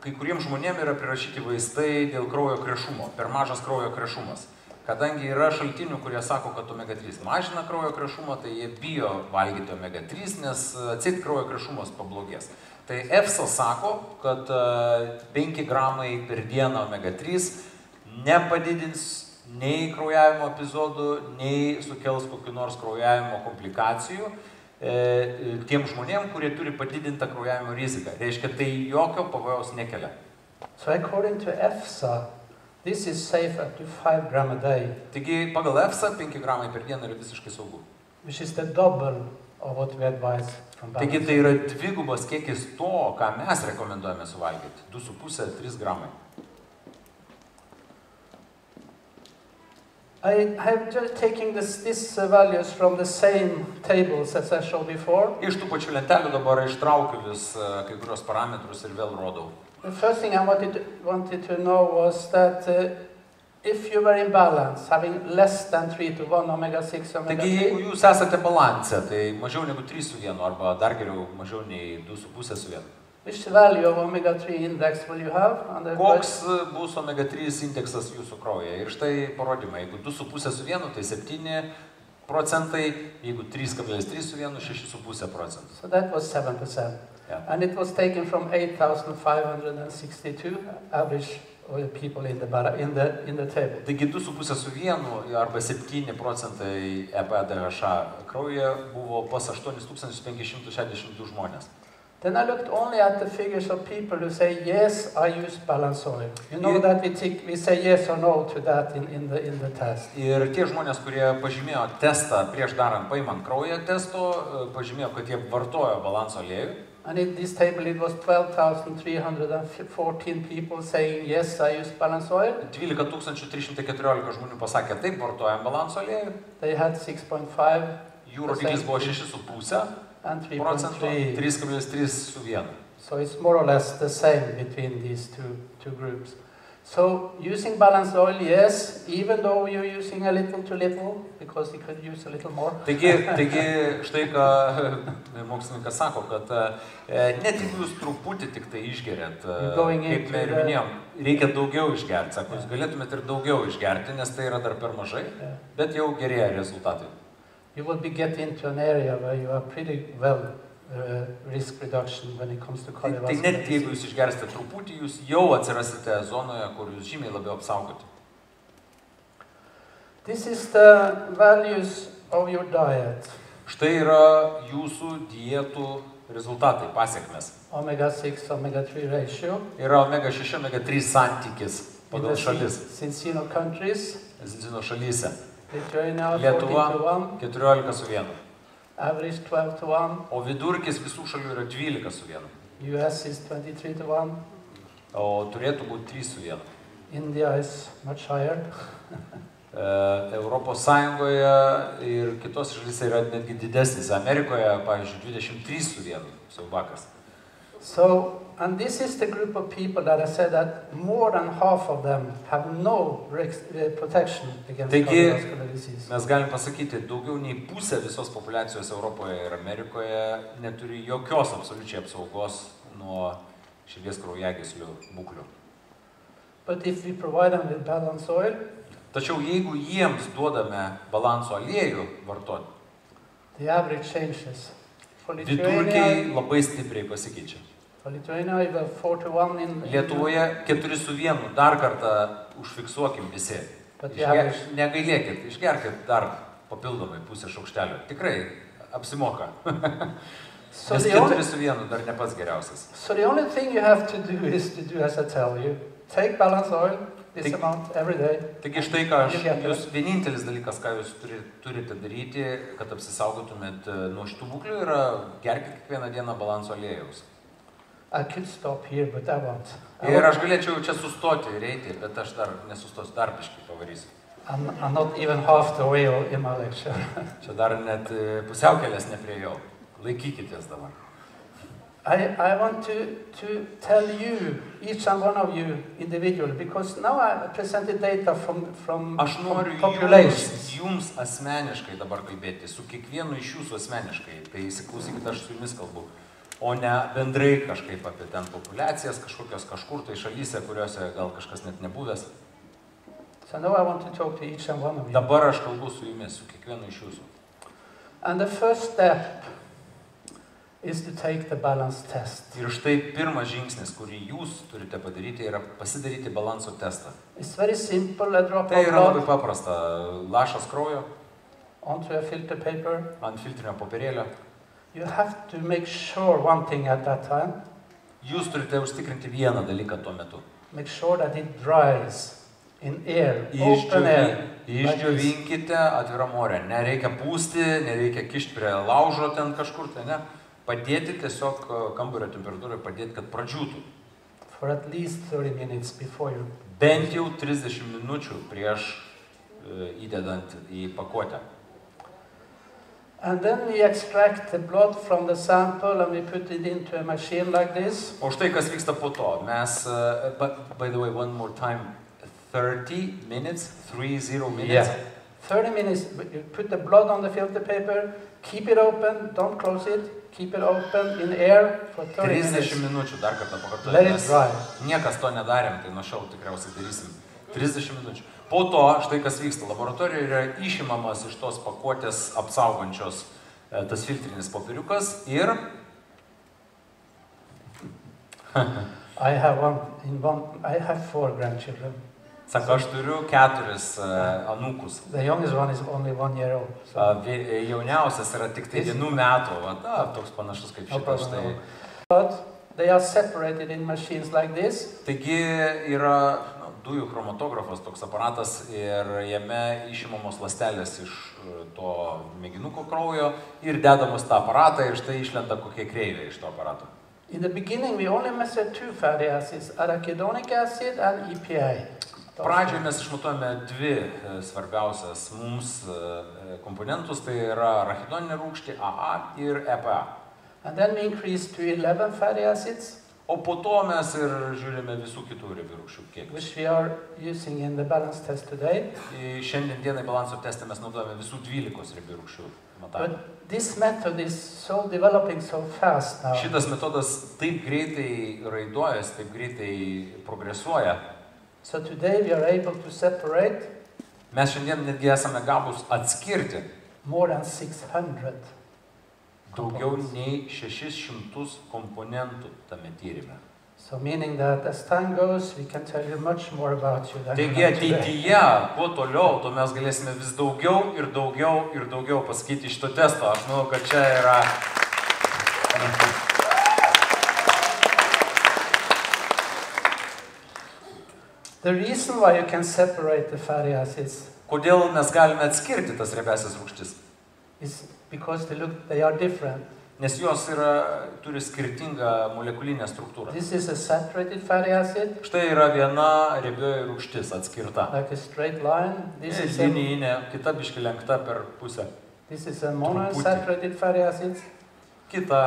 Speaker 2: Kai kuriems žmonėms yra prirašyti vaistai dėl kraujo krešumo, per mažas kraujo krešumas. Kadangi yra šaltinių, kurie sako, kad omega-3 mažina kraujo krešumą, tai jie bijo valgyti omega-3, nes atseit kraujo krešumas pablogės. Tai EFSA sako, kad 5 gramai per dieną omega-3 nepadidins nei kraujavimo epizodų, nei sukels kokių nors kraujavimo komplikacijų tiem žmonėm, kurie turi padidintą kraujavimo riziką. Reiškia, tai jokio pavojaus nekelia.
Speaker 4: So according to EFSA, this is safe up to 5 grams a day,
Speaker 2: Taigi pagal EFSA 5 gramai per dieną yra visiškai saugu.
Speaker 4: which is the double of what we advise from
Speaker 2: Taigi
Speaker 4: balance.
Speaker 2: tai yra dvigubas kiekis to, ką mes rekomenduojame suvalgyti. 2,5-3 gramai.
Speaker 4: I have just taken these values from the same tables as I showed before.
Speaker 2: Iš tų pačių lentelių dabar ištraukiu vis kai kurios parametrus ir vėl rodau.
Speaker 4: The first thing I wanted to know was that if you were in balance, having less than 3 to 1 omega-6,
Speaker 2: Taigi, jeigu
Speaker 4: omega-3,
Speaker 2: jūs esate balanse, tai mažiau negu 3 su 1, arba dar geriau mažiau nei 2,5 su 1.
Speaker 4: which value of omega-3 index will you have? On the
Speaker 2: Koks bus omega-3 indeksas jūsų kraujyje? Ir štai parodymai, jeigu 2,5 su 1, tai 7%, jeigu 3,3 su 1, 6,5%.
Speaker 4: So that was 7%.
Speaker 2: Yeah.
Speaker 4: And it was taken from 8,562 average people in the table.
Speaker 2: Taigi 2,5 su 1 arba 7% EPDHA kraujyje buvo pas 8,562 žmonės.
Speaker 4: Then I looked only at the figures of people who say, yes, I use balance oil. You know that we say yes or no to that in the test.
Speaker 2: Ir tie žmonės, kurie pažymėjo testą prieš darant, paimant kraują testo, pažymėjo, kad jie vartojo balanso aliejų.
Speaker 4: And in this table it was 12,314 people saying, yes, I use balance oil.
Speaker 2: 12,314 žmonių pasakė, taip, vartojam balanso aliejų.
Speaker 4: They had 6.5
Speaker 2: Jų rodiklis buvo 6,5%.
Speaker 4: and 3.3.
Speaker 2: 3,3 su 1.
Speaker 4: So it's more or less the same between these two groups. So using balanced oil, yes, even though you're using a little too little, because you could use a little more.
Speaker 2: Taigi, štai ką mokslininkas sako, kad net jeigu jūs truputį tik tai išgeriat, kaip ir minėjom, reikia daugiau išgerti. Sako, jūs galėtumėte ir daugiau išgerti, nes tai yra dar per mažai, bet jau gerėja rezultatai.
Speaker 4: You will be getting into an area where you are pretty well risk reduction when it comes to cardiovascular disease.
Speaker 2: Tai net jeigu jūs išgersite truputį, jūs jau atsirasite zonoje, kur jūs žymiai labiau apsaugoti.
Speaker 4: This is the values of your diet.
Speaker 2: Štai yra jūsų dietų rezultatai, pasiekmes.
Speaker 4: Omega-6, omega-3 ratio.
Speaker 2: Yra omega-6, omega-3 santykis pagal šalis.
Speaker 4: Cincino countries.
Speaker 2: Cincino šalyse.
Speaker 4: Lietuva
Speaker 2: 14 su 1.
Speaker 4: Average 12 to 1.
Speaker 2: O vidurkis visų šalių yra 12 su 1.
Speaker 4: US is 23 to 1.
Speaker 2: O turėtų būti 3 su 1.
Speaker 4: India is much higher.
Speaker 2: Europos Sąjungoje ir kitos šalyse yra netgi didesnis. Amerikoje, pavyzdžiui, 23 su 1. Siaubakas.
Speaker 4: So, and this is the group of people that I said that more than half of them have no protection against cardiovascular disease.
Speaker 2: Mes galim pasakyti, daugiau nei pusė visos populiacijos Europoje ir Amerikoje neturi jokios absoliučiai apsaugos nuo širdies kraujagyslių būklių.
Speaker 4: But if we provide them with balanced oil,
Speaker 2: tačiau jeigu jiems duodame balanso aliejų vartoti,
Speaker 4: the average changes.
Speaker 2: Vidurkiai labai stipriai pasikeičia. Lietuvoje 4 su 1, dar kartą užfiksuokim visi. Negailėkit, išgerkit dar papildomai pusę šaukštelio. Tikrai apsimoka. Nes 4 su 1 dar ne pats geriausias.
Speaker 4: So the only thing you have to do is to do as I tell you. Take balanced oil, this amount every day.
Speaker 2: Taigi štai ką jūs vienintelis dalykas, ką jūs turite daryti, kad apsisaugotumėt nuo šitų būklių, yra gerkit kiekvieną dieną balanso aliejaus.
Speaker 4: I could stop here, but I won't.
Speaker 2: Ir aš galėčiau čia sustoti ir eiti, bet aš dar nesustosiu, dar biškį pavarysiu.
Speaker 4: I'm not even half the way in my lecture.
Speaker 2: Čia dar net pusiaukelės nepriejau. Laikykitės dabar.
Speaker 4: I want to tell you, each and one of you individually, because now I presented data from populations.
Speaker 2: Aš noriu jums asmeniškai dabar kalbėti, su kiekvienu iš jūsų asmeniškai. Tai įsiklausykite, aš su jumis kalbu. O ne bendrai kažkaip apie ten populiacijas, kažkokios kažkur tai šalyse, kuriuose gal kažkas net nebuvęs.
Speaker 4: So now I want to talk to each and one of you.
Speaker 2: Dabar aš kalbu su jumis, su kiekvienu iš jūsų.
Speaker 4: And the first step is to take the balance test.
Speaker 2: Ir štai pirmas žingsnis, kurį jūs turite padaryti, yra pasidaryti balanso testą.
Speaker 4: It's very simple, a drop
Speaker 2: tai
Speaker 4: of
Speaker 2: yra labai
Speaker 4: blood
Speaker 2: paprasta. Lašas kraujo
Speaker 4: onto a filter paper.
Speaker 2: Ant filtrinio popierėlio.
Speaker 4: You have to make sure one thing at that time.
Speaker 2: Jūs turite užtikrinti vieną dalyką tuo metu.
Speaker 4: Make sure that it dries in air, open air.
Speaker 2: Išdžiovinkite atvirą morę. Nereikia pūsti, nereikia kišti prie laužo ten kažkur, tai ne. Padėti tiesiog kambario temperatūrai, padėti, kad pradžiūtų.
Speaker 4: For at least 30 minutes before you.
Speaker 2: Bent jau 30 minučių prieš įdedant į pakuotę.
Speaker 4: And then we extract the blood from the sample and we put it into a machine like this.
Speaker 2: O štai kas vyksta po to. Mes, by the way, one more time, 30 minutes, 30 minutes.
Speaker 4: Yeah. 30 minutes, you put the blood on the filter paper, keep it open, don't close it, keep it open in air for 30 minutes.
Speaker 2: 30 minučių, dar kartą pakartoju.
Speaker 4: Let it dry.
Speaker 2: Niekas to nedarėm, tai nuo šiol tikriausiai darysim. 30 minučių. Po to, štai kas vyksta, laboratorijoje yra išimamas iš tos pakuotės apsaugančios tas filtrinis popieriukas ir...
Speaker 4: I have 4 grandchildren.
Speaker 2: Sako, aš turiu 4 anūkus.
Speaker 4: The youngest one is only 1 year old. So.
Speaker 2: Jauniausias yra tik tai 1 metų, toks panašus kaip šitas.
Speaker 4: But they are separated in machines like this.
Speaker 2: Taigi yra dujų chromatografas, toks aparatas, ir jame išimamos ląstelės iš to mėginuko kraujo ir dedamos tą aparatą ir štai išlenda kokie kreivė iš to aparato.
Speaker 4: In the beginning we only measured 2 fatty acids, arachidonic acid and EPA.
Speaker 2: Pradžioje mes išmatuojame 2 svarbiausias mums komponentus, tai yra arachidoninė rūgštė AA ir EPA.
Speaker 4: And then we increased to 11 fatty acids.
Speaker 2: O po to mes ir žiūrime visų kitų riebių rūgščių kiekius.
Speaker 4: Which we are using in the balance test today.
Speaker 2: Šiandien dienai balanso teste mes naudojame visų 12 riebių rūgščių matavimą.
Speaker 4: But this method is so developing so fast now.
Speaker 2: Šitas metodas taip greitai raiduojasi, taip greitai progresuoja.
Speaker 4: So today we are able to separate.
Speaker 2: Mes šiandien netgi esame gabūs atskirti
Speaker 4: more than 600.
Speaker 2: Daugiau nei 600 komponentų tame tyrime.
Speaker 4: So meaning that as time goes, we can tell you much more about you than
Speaker 2: Taigi ateityje, kuo toliau, to mes galėsime vis daugiau ir daugiau ir daugiau pasakyti iš to testo. Aš manau, kad čia yra...
Speaker 4: The reason why you can separate the fatty acids
Speaker 2: Kodėl mes galime atskirti tas riebiąsias rūgštis?
Speaker 4: Is because they are different.
Speaker 2: Nes jos turi skirtingą molekulinę struktūrą.
Speaker 4: This is a saturated fatty acid.
Speaker 2: Štai yra viena riebioji rūgštis atskirta.
Speaker 4: Like a straight line. This is
Speaker 2: linijinė, kita biški lenkta per pusę.
Speaker 4: This is a monounsaturated fatty acid.
Speaker 2: Kita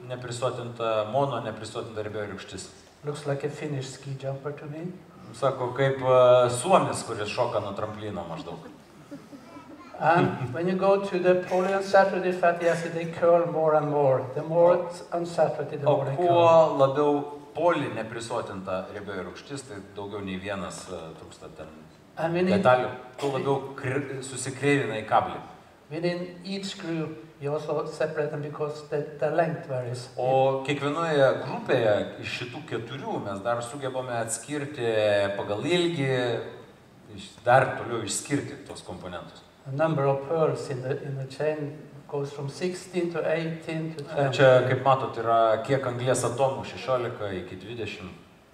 Speaker 2: neprisotinta, neprisotinta riebioji rūgštis.
Speaker 4: Looks like a Finnish ski jumper to me.
Speaker 2: Sako, kaip suomis, kuris šoka nuo tramplino maždaug.
Speaker 4: And when you go to the polyunsaturated fatty acid, they curl more and more. The more unsaturated, the more they curl.
Speaker 2: O kuo labiau poli neprisotinta riebioji rūgštis, tai daugiau nei vienas trūksta ten detalių, tuo labiau susikreivina į kablį.
Speaker 4: Within each group, you also separate them because the length varies.
Speaker 2: O kiekvienoje grupėje iš šitų 4 mes dar sugebame atskirti pagal ilgį, dar toliau išskirti tos komponentus.
Speaker 4: The number of pearls in the chain goes from 16 to 18 to 20.
Speaker 2: Čia, kaip matot, yra kiek anglies atomų, 16 iki 20.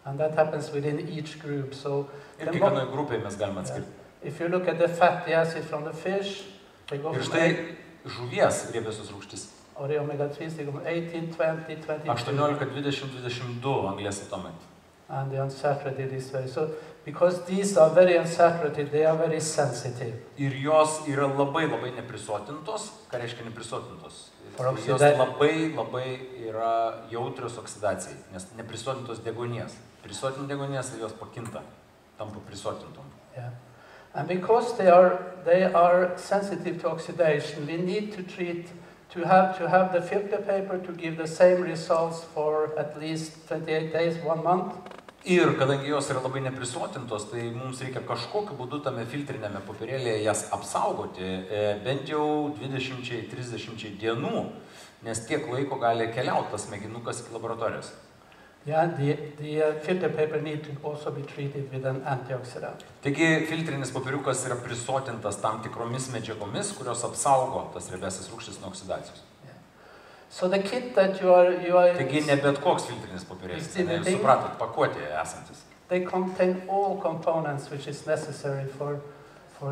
Speaker 4: And that happens within each group. So
Speaker 2: ir kiekvienoje grupėje mes galime atskirti.
Speaker 4: If you look at the fatty acid from the fish, they go
Speaker 2: ir
Speaker 4: from
Speaker 2: štai žuvies riebiosios rūgštys.
Speaker 4: Or the omega-3s, they go from 18, 20, 22.
Speaker 2: 18, 20, 22 anglies atomai.
Speaker 4: And the unsaturated is very... So, because these are very unsaturated, they are very sensitive.
Speaker 2: Ir jos yra labai neprisotintos. Ką reiškia neprisotintos? Jos labai yra jautrios oksidacijai, nes neprisotintos deguonies. Prisotinti deguonies ir jos pakinta, tampa prisotintom.
Speaker 4: Yeah. And because they are sensitive to oxidation, we need to treat to have the filter paper to give the same results for at least 28 days, 1 month.
Speaker 2: Ir kadangi jos yra labai neprisotintos, tai mums reikia kažkokiu būdu tame filtrinėme popierėlėje jas apsaugoti bent jau 20-30 dienų, nes tiek laiko gali keliauti tas mėginukas iki laboratorijos.
Speaker 4: Yeah, the filter paper need to also be treated with an antioxidant.
Speaker 2: Taigi filtrinis popieriukas yra prisotintas tam tikromis medžiagomis, kurios apsaugo tas riebiąsias rūgštis nuo oksidacijos.
Speaker 4: So the kit that you are
Speaker 2: Taigi ne bet koks filtrinis popierėlis, jūs supratot, pakuotėje esantis.
Speaker 4: They contain all components which is necessary for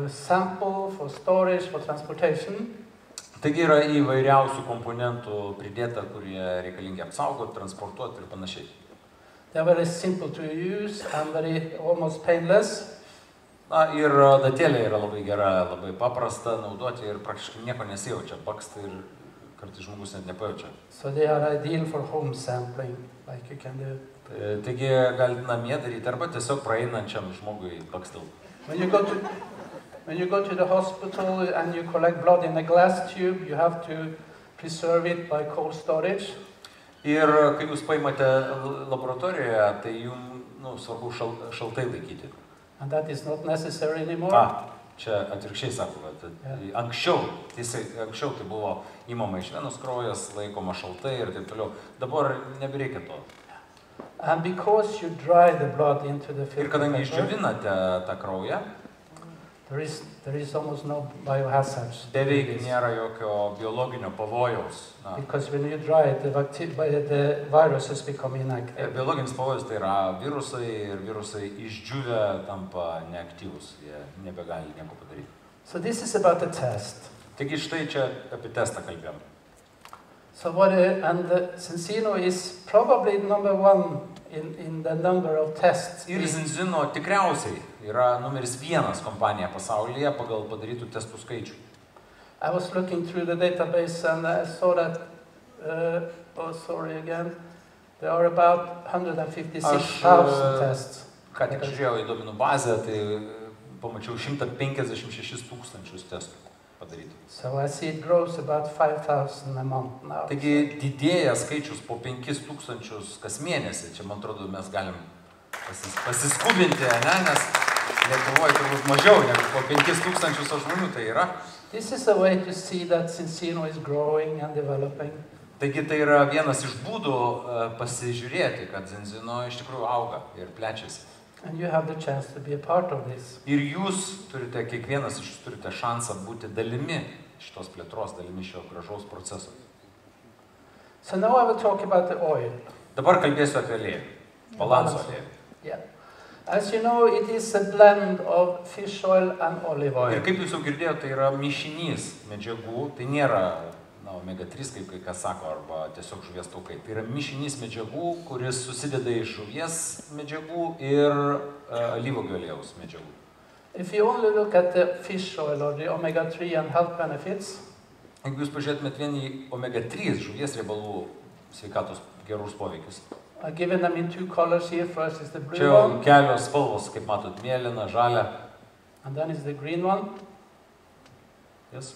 Speaker 4: sample, for storage, for transportation.
Speaker 2: Taigi yra įvairiausių komponentų pridėta, kurie reikalingi apsaugoti, transportuoti ir panašiai.
Speaker 4: They are very simple to use and very almost painless.
Speaker 2: Na ir datėlė yra labai gera, labai paprasta naudoti ir praktiškai nieko nesijaučia, baksta ir kartais žmogus net nepajaučia.
Speaker 4: So they are ideal for home sampling, like you can do.
Speaker 2: Taigi galite namie daryti arba tiesiog praeinančiam žmogui bakstelti.
Speaker 4: When you go to the hospital and you collect blood in a glass tube, you have to preserve it by cold storage.
Speaker 2: Ir kai jūs paimate laboratorijoje, tai jums svarbu šaltai laikyti.
Speaker 4: And that is not necessary anymore.
Speaker 2: Čia atvirkščiai sako, kad anksčiau tai buvo įmama iš venos kraujas, laikoma šaltai ir taip toliau. Dabar nebereikia to.
Speaker 4: And because you dry the blood into the
Speaker 2: Ir kadangi išdžiovinate tą kraują,
Speaker 4: there is almost no biohazards.
Speaker 2: Beveik nėra jokio biologinio pavojaus.
Speaker 4: Because when you dry it, the viruses become inactive.
Speaker 2: Biologinis pavojus tai yra virusai ir virusai išdžiūvę tampa neaktyvus, jie nebegali nieko padaryti.
Speaker 4: So this is about the test.
Speaker 2: Taigi štai čia apie testą kalbėjom.
Speaker 4: So Sensino is probably number one in the number of tests.
Speaker 2: Ir Sensino tikriausiai yra numeris 1 kompanija pasaulyje pagal padarytų testų skaičių.
Speaker 4: I was looking through the database and I saw that, there are about 156,000 tests.
Speaker 2: Ką tik žiūrėjau į duomenų bazę, tai pamačiau 156 tūkstančius testų padaryti.
Speaker 4: So I see it grows about 5,000 a month now.
Speaker 2: Taigi didėja skaičius po 5,000 kas mėnesį. Čia, man atrodo, mes galim pasiskubinti, nes Lietuvoje turbūt mažiau negu po 5,000 žmonių tai yra.
Speaker 4: This is a way to see that Sensino is growing and developing.
Speaker 2: Taigi tai yra vienas iš būdų pasižiūrėti, kad Sensino iš tikrųjų auga ir plečiasi.
Speaker 4: And you have the chance to be a part of this.
Speaker 2: Ir jūs turite, kiekvienas iš jūsų turite šansą būti dalimi šitos plėtros, dalimi šio gražaus proceso.
Speaker 4: So now I will talk about the oil.
Speaker 2: Dabar kalbėsiu apie aliejų, balanso aliejų.
Speaker 4: Yeah. As you know, it is a blend of fish oil and olive oil.
Speaker 2: Ir kaip jūs jau girdėjote, tai yra mišinys medžiagų, tai nėra omega-3, kaip kai kas sako, arba tiesiog žuvies taukai. Tai yra mišinys medžiagų, kuris susideda iš žuvies medžiagų ir alyvuogių aliejaus medžiagų.
Speaker 4: If you only look at the fish oil or the omega-3 and health benefits,
Speaker 2: jeigu jūs pažiūrėtumėt vien į omega-3 žuvies riebalų sveikatos gerus poveikius.
Speaker 4: I've given them in two colors here. First is the blue
Speaker 2: Čia
Speaker 4: one.
Speaker 2: kelios spalvos, kaip matot, mėlyna, žalia.
Speaker 4: And then is the green one.
Speaker 2: Yes.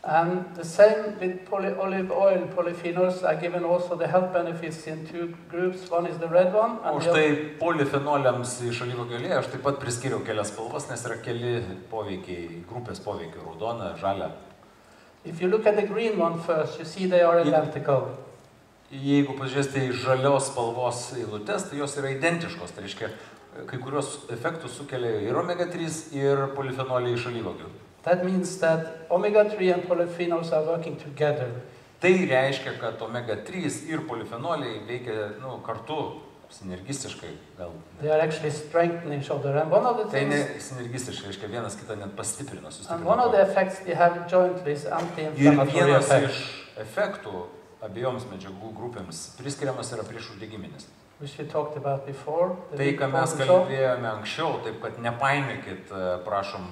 Speaker 4: And the same with olive oil, polyphenols. I've given also the health benefits in two groups. One is the red one.
Speaker 2: O štai polifenoliams iš alyvuogių aliejų aš taip pat priskiriau kelias spalvas, nes yra keli poveikiai, grupės poveikiai, raudona, žalia.
Speaker 4: If you look at the green one first, you see they are identical.
Speaker 2: Jeigu pažiūrėsite į žalios spalvos eilutes, tai jos yra identiškos. Tai reiškia, kai kurios efektus sukelia ir omega-3, ir polifenoliai iš alyvuogių.
Speaker 4: That means that omega-3 and polyphenols are working together.
Speaker 2: Tai reiškia, kad omega-3 ir polifenoliai veikia kartu, sinergistiškai.
Speaker 4: They are actually strengthening each other. And one of the
Speaker 2: Tai
Speaker 4: things,
Speaker 2: ne sinergistiškai, reiškia, vienas kitą net pastiprina,
Speaker 4: and one of the effects they have jointly is
Speaker 2: Ir
Speaker 4: anti-inflammatory
Speaker 2: vienas
Speaker 4: effect,
Speaker 2: iš efektų abiejoms medžiagų grupėms priskiriamas yra priešuždegiminis.
Speaker 4: which we talked about before. the
Speaker 2: Tai, ką mes
Speaker 4: cortisol.
Speaker 2: kalbėjome anksčiau, taip kad nepainiokit, prašom,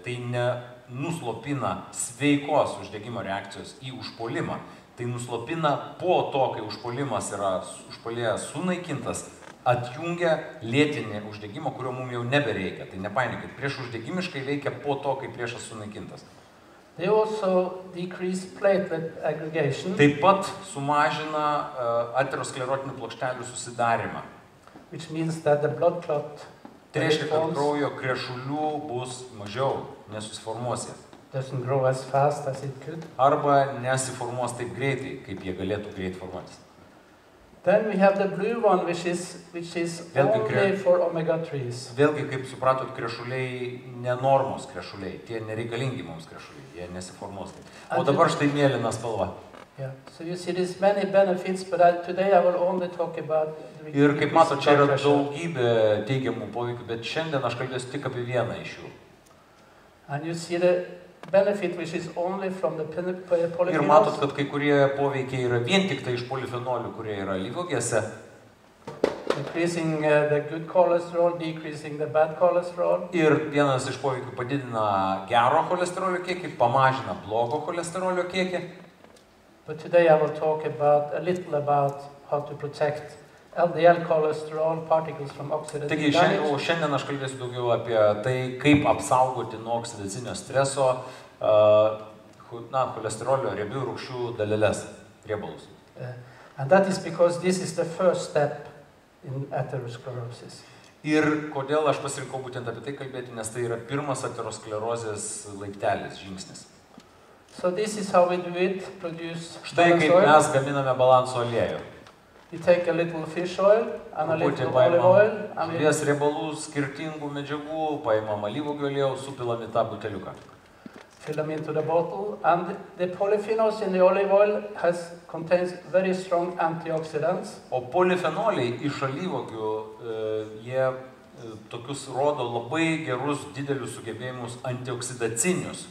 Speaker 2: tai nenuslopina sveikos uždegimo reakcijos į užpuolimą. Tai nuslopina po to, kai užpuolimas yra užpuolėjas sunaikintas, atjungia lėtinį uždegimą, kurio mums jau nebereikia. Tai nepainiokit, priešuždegimiškai veikia po to, kai priešas sunaikintas.
Speaker 4: They also decrease platelet aggregation,
Speaker 2: Taip pat sumažina aterosklerotinių plokštelių susidarimą.
Speaker 4: which means that the blood clot
Speaker 2: Tai reiškia, kad
Speaker 4: forms
Speaker 2: kraujo krešulių bus mažiau, nesusiformuos jie.
Speaker 4: doesn't grow as fast as it could.
Speaker 2: Arba nesiformuos taip greitai, kaip jie galėtų greit formuotis.
Speaker 4: Then we have the blue one, which is
Speaker 2: Vėlgi
Speaker 4: only for omega-3s.
Speaker 2: Vėlgi, kaip supratot, krešuliai nenormos krešuliai, tie nereikalingi mums krešuliai, jie nesiformuos. O dabar štai mėlyna spalva.
Speaker 4: Yeah. So you see there's many benefits, but today I will only talk about the
Speaker 2: Ir kaip
Speaker 4: decrease
Speaker 2: matot,
Speaker 4: in
Speaker 2: čia yra
Speaker 4: blood pressure.
Speaker 2: daugybė teigiamų poveikių, bet šiandien aš kalbėsiu tik apie vieną iš jų.
Speaker 4: And you see the benefit which is only from the
Speaker 2: Ir matot,
Speaker 4: polyphenols,
Speaker 2: kad kai kurie poveikiai yra vien tik tai iš polifenolių, kurie yra alyvuogėse.
Speaker 4: decreasing the good cholesterol, decreasing the bad cholesterol.
Speaker 2: Ir vienas iš poveikių padidina gero cholesterolio kiekį, pamažina blogo cholesterolio kiekį.
Speaker 4: But today I will talk a little about how to protect LDL cholesterol particles from oxidative
Speaker 2: Taigi
Speaker 4: damage.
Speaker 2: šiandien aš kalbėsiu daugiau apie tai, kaip apsaugoti nuo oksidacinio streso cholesterolio riebių rūgščių daleles, riebalus.
Speaker 4: And that is because this is the first step in atherosclerosis.
Speaker 2: Ir kodėl aš pasirinkau būtent apie tai kalbėti, nes tai yra pirmas aterosklerozės laiptelis, žingsnis.
Speaker 4: So this is how we do it, produce
Speaker 2: Štai
Speaker 4: balance
Speaker 2: kaip
Speaker 4: oil.
Speaker 2: mes gaminame balanso aliejų.
Speaker 4: We take a little fish oil and a
Speaker 2: Truputį
Speaker 4: little olive oil
Speaker 2: paimam
Speaker 4: and we
Speaker 2: žuvies riebalų, skirtingų medžiagų, paimam alyvuogių aliejų, supilame į tą buteliuką.
Speaker 4: fill them into the bottle. And the polyphenols in the olive oil contains very strong antioxidants.
Speaker 2: O polifenoliai iš alyvuogių, jie tokius rodo labai gerus didelius sugebėjimus antioksidacinius.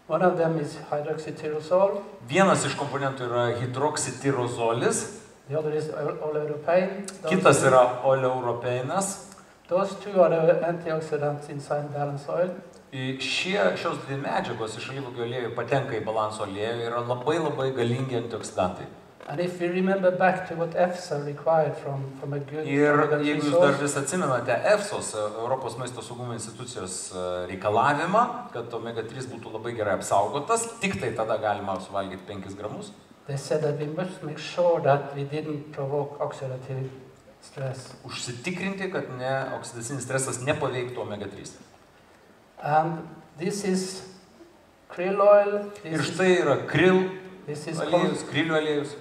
Speaker 4: One of them is hydroxytyrosol.
Speaker 2: Vienas iš komponentų yra hidroksitirozolis,
Speaker 4: The other is oleuropein.
Speaker 2: kitas yra oleuropeinas.
Speaker 4: Those two are the antioxidants inside balance oil.
Speaker 2: Šios dvi medžiagos iš alyvuogių aliejų patenka į balanso aliejų ir yra labai galingi antioksidantai.
Speaker 4: And if we remember back to what EFSA required from a good
Speaker 2: Ir
Speaker 4: omega-3
Speaker 2: jeigu jūs dar
Speaker 4: source,
Speaker 2: vis atsimenate EFSOS, Europos maisto saugumo institucijos reikalavimą, kad omega-3 būtų labai gerai apsaugotas, tik tai tada galima suvalgyti 5 gramus.
Speaker 4: they said that we must make sure that we didn't provoke oxidative stress.
Speaker 2: Užsitikrinti, kad oksidacinis stresas nepaveiktų omega-3.
Speaker 4: And this is krill oil.
Speaker 2: Ir štai yra krill
Speaker 4: This is
Speaker 2: aliejus, krilių aliejus.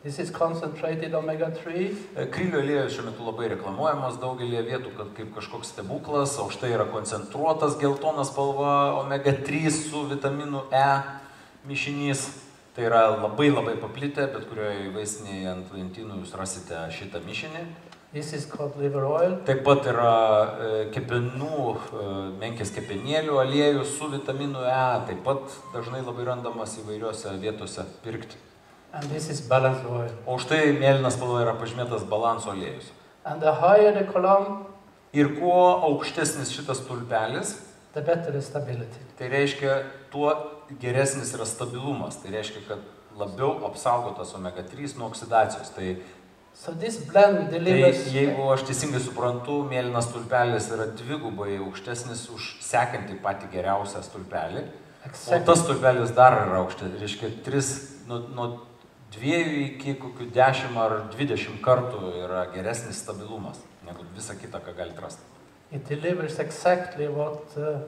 Speaker 4: This is concentrated omega-3.
Speaker 2: Krilių aliejus šiuo metu labai reklamuojamas daugelį vietų, kad kaip kažkoks stebuklas, o štai yra koncentruotas geltonas spalva omega-3 su vitaminu E mišinys. Tai yra labai paplitę, bet kurioje vaistinėje ant lentynų jūs rasite šitą mišinį.
Speaker 4: This is cod liver oil.
Speaker 2: Taip pat yra kepenų, menkės kepenėlių aliejus su vitaminu E, taip pat dažnai labai randamas įvairiuose vietose pirkti.
Speaker 4: And this is balance oil.
Speaker 2: O štai mėlynas spalva yra pažymėtas balanso aliejus.
Speaker 4: And the higher the column,
Speaker 2: Ir kuo aukštesnis šitas stulpelis,
Speaker 4: the better the stability.
Speaker 2: tai reiškia, tuo geresnis yra stabilumas. Tai reiškia, kad labiau apsaugotas omega-3 nuo oksidacijos.
Speaker 4: So this blend
Speaker 2: Tai
Speaker 4: delivers
Speaker 2: jeigu aš teisingai suprantu, mėlynas stulpelis yra dvigubai aukštesnis už sekantį patį geriausią stulpelį. O
Speaker 4: exactly,
Speaker 2: tas stulpelis dar yra aukštesnis. Reiškia, nuo 2 iki kokių 10 ar 20 kartų yra geresnis stabilumas negu visa kita, ką galite rasti.
Speaker 4: it delivers exactly what the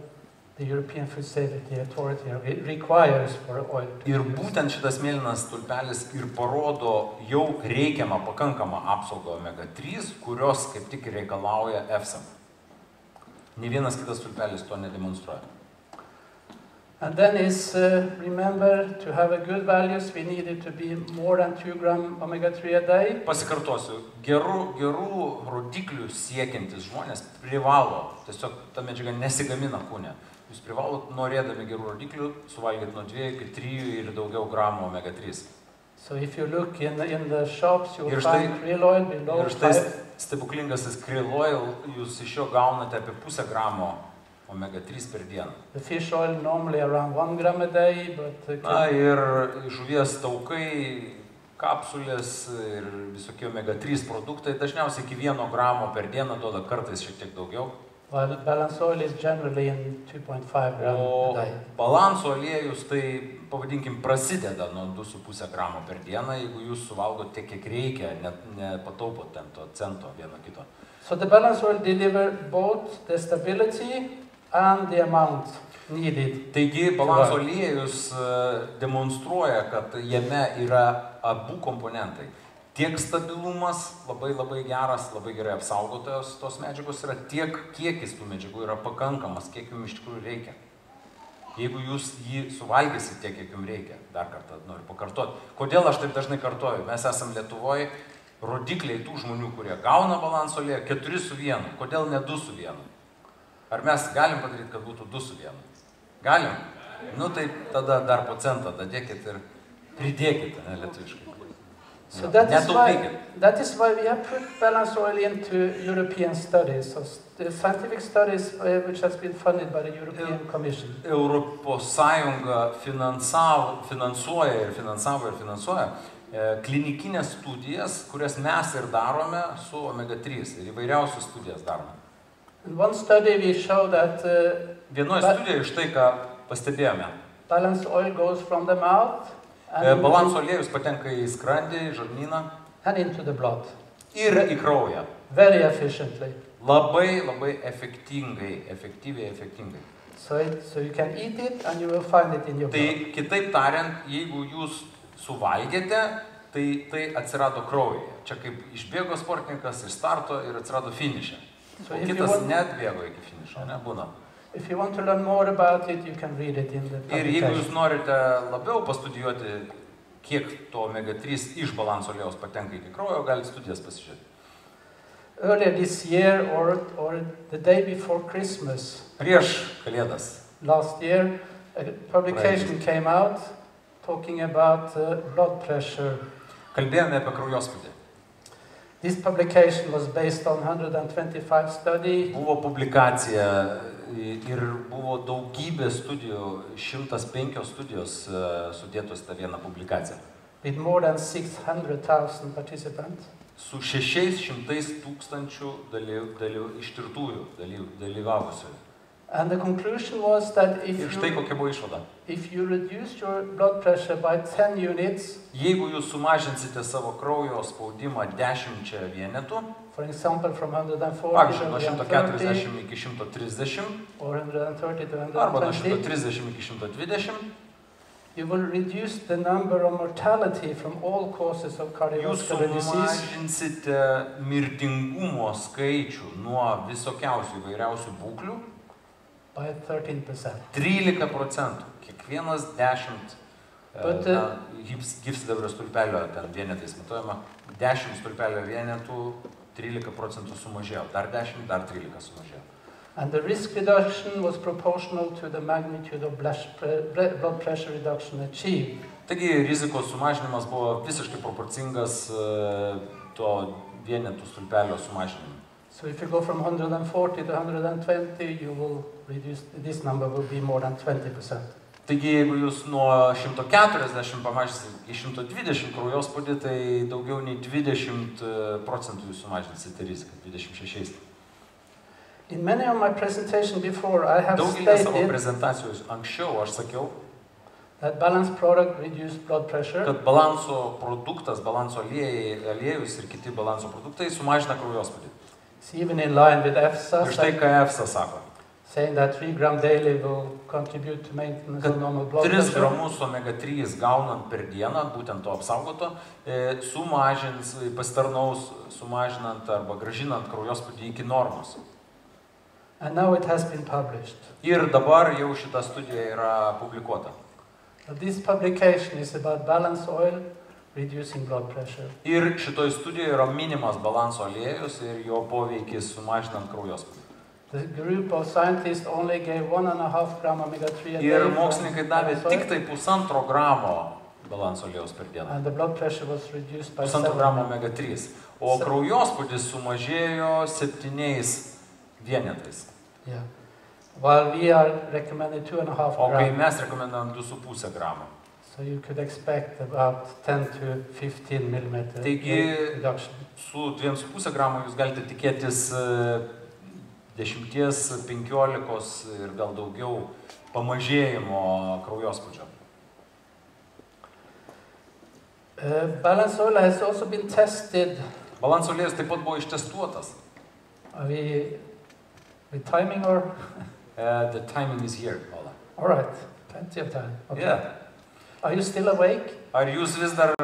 Speaker 4: European Food Safety Authority requires for oil.
Speaker 2: Ir būtent šitas mėlynas stulpelis ir parodo jau reikiamą, pakankamą apsaugą omega-3, kurios kaip tik reikalauja EFSA. Nė vienas kitas stulpelis to nedemonstruoja.
Speaker 4: And then is, remember, to have a good values, we need it to be more than 2 gram omega-3 a day.
Speaker 2: Pasikartosiu, gerų rodiklių siekiantis žmonės privalo, tiesiog ta medžiaga nesigamina kūne. Jūs privalot, norėdami gerų rodiklių, suvalgyti nuo 2 iki 3 ir daugiau gramų omega-3.
Speaker 4: So if you look in the shops, you will
Speaker 2: Ir štai-
Speaker 4: find krill oil below
Speaker 2: Ir štai
Speaker 4: 5.
Speaker 2: stebuklingasis krill oil, jūs iš jo gaunate apie 0,5 gramo omega-3 per dieną.
Speaker 4: The fish oil normally around 1 gram a day, but
Speaker 2: Na ir žuvies taukai, kapsulės ir visokie omega-3 produktai dažniausiai iki 1 gramo per dieną duoda, kartais šiek tiek daugiau.
Speaker 4: while balance oil is generally in 2.5 gram
Speaker 2: O
Speaker 4: a day.
Speaker 2: balanso aliejus, tai pavadinkim, prasideda nuo 2,5 gramo per dieną, jeigu jūs suvalgot tiek, kiek reikia, net nepataupot ten to cento vieno kito.
Speaker 4: So the balance oil deliver both the stability and the amount needed.
Speaker 2: Taigi balanso aliejus demonstruoja, kad jame yra abu komponentai. Tiek stabilumas labai geras, labai gerai apsaugotos tos medžiagos yra, tiek kiekis tų medžiagų yra pakankamas, kiek jums iš tikrųjų reikia. Jeigu jūs jį suvalgysit tiek, kiek jums reikia, dar kartą noriu pakartoti. Kodėl aš taip dažnai kartoju? Mes esam Lietuvoje, rodikliai tų žmonių, kurie gauna balanso aliejų, 4 su 1. Kodėl ne 2 su 1? Ar mes galim padaryti, kad būtų 2 su 1? Galim? Nu tai tada dar po centą dadėkit ir pridėkite, ne, lietuviškai.
Speaker 4: So that is why we have put balance oil into European studies, so the scientific studies which has been funded by the European Commission.
Speaker 2: Europos Sąjunga finansuoja klinikinės studijas, kurias mes ir darome su omega-3 ir įvairiausias studijas darome.
Speaker 4: In one study we show that
Speaker 2: vienoje studijoje iš tai, ką pastebėjome.
Speaker 4: Balanced oil goes from the mouth
Speaker 2: balanso aliejus patenka į skrandį, žarnyną
Speaker 4: and into the blood.
Speaker 2: Ir į kraują.
Speaker 4: Very efficiently.
Speaker 2: Labai efektyviai.
Speaker 4: So you can eat it and you will find it in your blood.
Speaker 2: Tai kitaip tariant, jeigu jūs suvalgėte, tai atsirado kraujyje. Čia kaip išbėgo sportininkas iš starto ir atsirado finiše. O kitas neatbėgo iki finišo, nebūna.
Speaker 4: If you want to learn more about it, you can read it in the publication.
Speaker 2: Ir jeigu jūs norite labiau pastudijuoti, kiek to omega-3 iš balanso aliejaus patenka iki kraujo, galite studijas pasižiūrėti.
Speaker 4: Earlier this year or the day before Christmas,
Speaker 2: prieš Kalėdas,
Speaker 4: last year, a publication came out talking about blood pressure.
Speaker 2: Kalbėjome apie kraujospūdį.
Speaker 4: This publication was based on 125 studies.
Speaker 2: Buvo publikacija ir buvo daugybė studijų, 105 studijos sudėtos tą vieną publikaciją.
Speaker 4: With more than 600,000 participants.
Speaker 2: Su 600,000 ištirtųjų dalyvavusių.
Speaker 4: And the conclusion was that if you reduce your blood pressure by 10 units,
Speaker 2: jeigu jūs sumažinsite savo kraujo spaudimą 10 vienetų,
Speaker 4: for example from 140
Speaker 2: pavyzdžiui, nuo 140 iki 130,
Speaker 4: or 130 to 120,
Speaker 2: arba nuo 130 iki 120,
Speaker 4: you will reduce the number of mortality from all causes of cardiovascular disease.
Speaker 2: Jūs sumažinsite mirtingumo skaičių nuo visokiausių įvairiausių būklių
Speaker 4: by 13%.
Speaker 2: 13%. Kiekvienas 10 gyvsidabrio stulpelio vienetais matuojama, 10 stulpelio vienetų 13% sumažėjo, dar 10, dar 13 sumažėjo.
Speaker 4: And the risk reduction was proportional to the magnitude of blood pressure reduction achieved.
Speaker 2: Taigi rizikos sumažinimas buvo visiškai proporcingas to vienetų stulpelio sumažinimui.
Speaker 4: So if you go from 140 to 120, you will reduce, this number will be more than 20%.
Speaker 2: Taigi jeigu jūs nuo 140 pamažysite į 120 kraujospūdį, tai daugiau nei 20% jūs sumažinsite riziką, 26%.
Speaker 4: In many of my presentations before, I have
Speaker 2: stated savo
Speaker 4: prezentacijos
Speaker 2: anksčiau aš sakiau,
Speaker 4: that balanced product reduced blood pressure.
Speaker 2: Kad balanso produktas, balanso aliejus ir kiti balanso produktai sumažina kraujospūdį.
Speaker 4: It's even in line with EFSA.
Speaker 2: Ir štai ką EFSA sako.
Speaker 4: Saying that 3 grams daily will contribute to maintenance of normal blood pressure.
Speaker 2: 3 gramus omega-3 gaunant per dieną, būtent to apsaugoto, sumažins, pasitarnaus sumažinant arba gražinant kraujospūdį iki normos.
Speaker 4: And now it has been published.
Speaker 2: Ir dabar jau šita studija yra publikuota.
Speaker 4: This publication is about balanced oil reducing blood pressure.
Speaker 2: Ir šitoj studijoje yra minimas balanso aliejus ir jo poveikis sumažinant kraujospūdį.
Speaker 4: The group of scientists only gave 1.5 gram omega-3 a day.
Speaker 2: Ir mokslininkai davė tik tai 1,5 gramo balanso aliejaus per dieną.
Speaker 4: And the blood pressure was reduced by
Speaker 2: 1,5 gramo omega-3. O kraujospūdis sumažėjo 7 vienetais.
Speaker 4: Yeah. While we are recommending 2.5 grams.
Speaker 2: O kai mes rekomenduojam 2,5 gramo.
Speaker 4: So you could expect about 10 to 15 millimeter reduction.
Speaker 2: Su 2,5 gramo jūs galite tikėtis 10, 15 ir gal daugiau pamažėjimo kraujospūdžio.
Speaker 4: Balanced oil has also been tested.
Speaker 2: Balanso aliejus taip pat buvo ištestuotas.
Speaker 4: Are we with timing or?
Speaker 2: The timing is here, Paula.
Speaker 4: All right, plenty of time. Okay.
Speaker 2: Yeah.
Speaker 4: Are you still awake?
Speaker 2: Ar jūs vis dar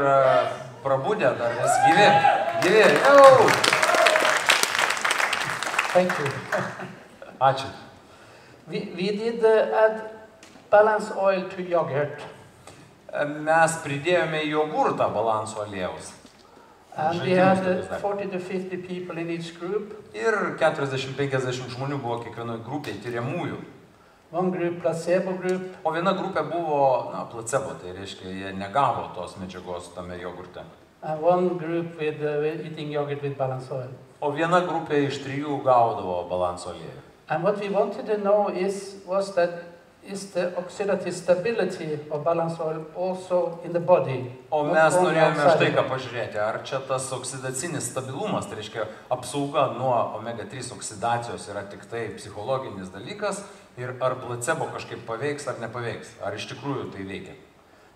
Speaker 2: prabudę, dar vis gyvi? Gyvi.
Speaker 4: Thank you.
Speaker 2: Ačiū.
Speaker 4: We did add balanced oil to yogurt.
Speaker 2: Mes pridėjome jogurtą balanso aliejaus.
Speaker 4: And we had 40 to 50 people in each group.
Speaker 2: Ir 40-50 žmonių buvo kiekvienoje grupėje tyriamųjų.
Speaker 4: One group placebo group.
Speaker 2: O viena grupė buvo placebo, tai reiškia, jie negavo tos medžiagos tame jogurte.
Speaker 4: and one group with eating yogurt with balance oil.
Speaker 2: O viena grupė iš 3 gaudavo balanso aliejų.
Speaker 4: And what we wanted to know was the oxidative stability of balance oil also in the body.
Speaker 2: O mes norėjome štai ką pažiūrėti, ar čia tas oksidacinis stabilumas, tai reiškia apsauga nuo omega-3 oksidacijos yra tik tai psichologinis dalykas ir ar placebo kažkaip paveiks ar nepaveiks, ar iš tikrųjų tai veikia.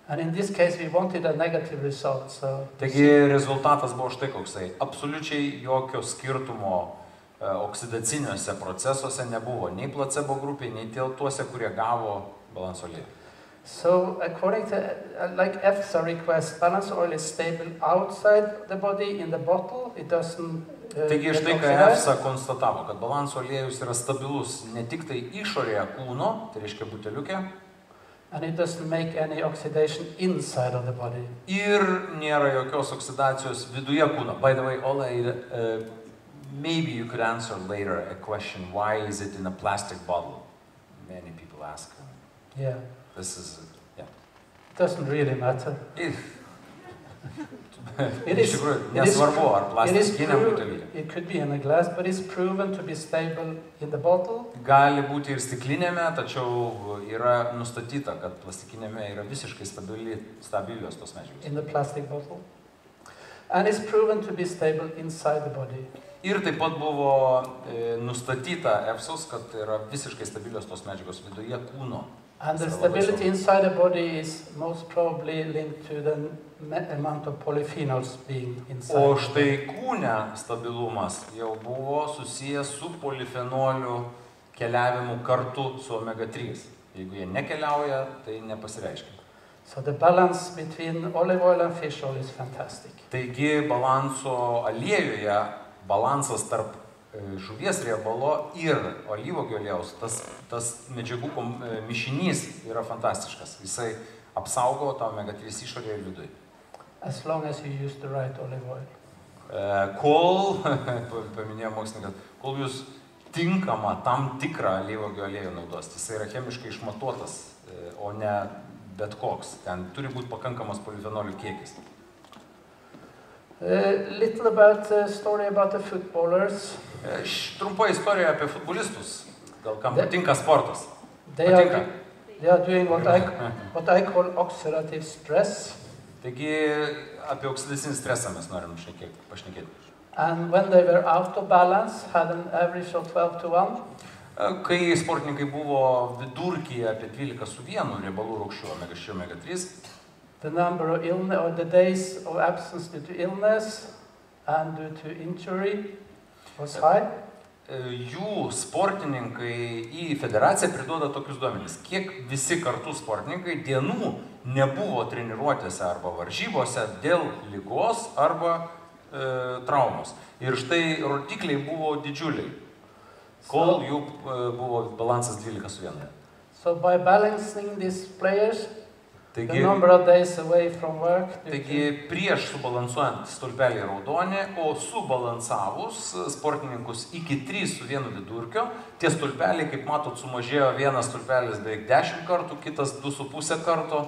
Speaker 4: And in this case we wanted a negative result.
Speaker 2: Taigi rezultatas buvo štai koksai. Absoliučiai jokio skirtumo oksidaciniuose procesuose nebuvo, nei placebo grupiai, nei tuose, kurie gavo balanso aliejų.
Speaker 4: So according to like EFSA request, balance oil is stable outside the body in the bottle. It doesn't
Speaker 2: Taigi štai ką EFSA konstatavo, kad balanso aliejus yra stabilus ne tik tai išorėje kūno, tai reiškia buteliuke,
Speaker 4: and it doesn't make any oxidation inside of the body.
Speaker 2: Ir nėra jokios oksidacijos viduje kūno. By the way, Ole, maybe you could answer later a question, why is it in a plastic bottle? Many people ask.
Speaker 4: Yeah.
Speaker 2: This is, yeah.
Speaker 4: It doesn't really matter.
Speaker 2: It is
Speaker 4: it could be in a glass, but it's proven to be stable in the bottle.
Speaker 2: Gali būti ir stiklinėme, tačiau yra nustatyta, kad plastikinėme yra visiškai stabilios tos medžiagos.
Speaker 4: In the plastic bottle. And it's proven to be stable inside the body.
Speaker 2: Ir taip pat buvo nustatyta EFSOS, kad yra visiškai stabilios tos medžiagos viduje kūno.
Speaker 4: And the stability inside the body is most probably linked to the amount of polyphenols being inside.
Speaker 2: O štai kūne stabilumas jau buvo susijęs su polifenolių keliavimu kartu su omega-3. Jeigu jie nekeliauja, tai nepasireiškia.
Speaker 4: So the balance between olive oil and fish oil is fantastic.
Speaker 2: Taigi balanso aliejuje, balansas tarp žuvies riebalo ir alyvuogių aliejaus, tas medžiagų mišinys yra fantastiškas. Jisai apsaugo tą omega-3 išorėje ir viduje.
Speaker 4: As long as you use the right olive oil.
Speaker 2: Kol, paminėjo mokslininkas, kol jūs tinkamą tam tikrą alyvuogių aliejų naudosite, jisai yra chemiškai išmatuotas, o ne bet koks. Ten turi būti pakankamas polifenolių kiekis.
Speaker 4: Little about the story about the footballers.
Speaker 2: Trumpa istorija apie futbolistus. Gal kam patinka sportas?
Speaker 4: They are doing what I call oxidative stress.
Speaker 2: Taigi apie oksidacinį stresą mes norim pašnekėti.
Speaker 4: And when they were out of balance, had an average of 12:1.
Speaker 2: Kai sportininkai buvo vidurkyje apie 12:1 riebalų rūgščių omega-6, omega-3,
Speaker 4: the number of illness or the days of absence due to illness and due to injury was high.
Speaker 2: Jų sportininkai į federaciją priduoda tokius duomenis, kiek visi kartu sportininkai dienų nebuvo treniruotėse arba varžybose dėl ligos arba traumos. Ir štai rodikliai buvo didžiuliai, kol jų buvo balansas 12:1.
Speaker 4: So by balancing these players,
Speaker 2: taigi,
Speaker 4: the number of days away from work.
Speaker 2: Taigi prieš subalansuojant stulpelį raudonį, o subalansavus sportininkus iki 3:1 vidurkio, tie stulpeliai, kaip matot, sumažėjo vienas stulpelis beveik 10 kartų, kitas 2,5 karto.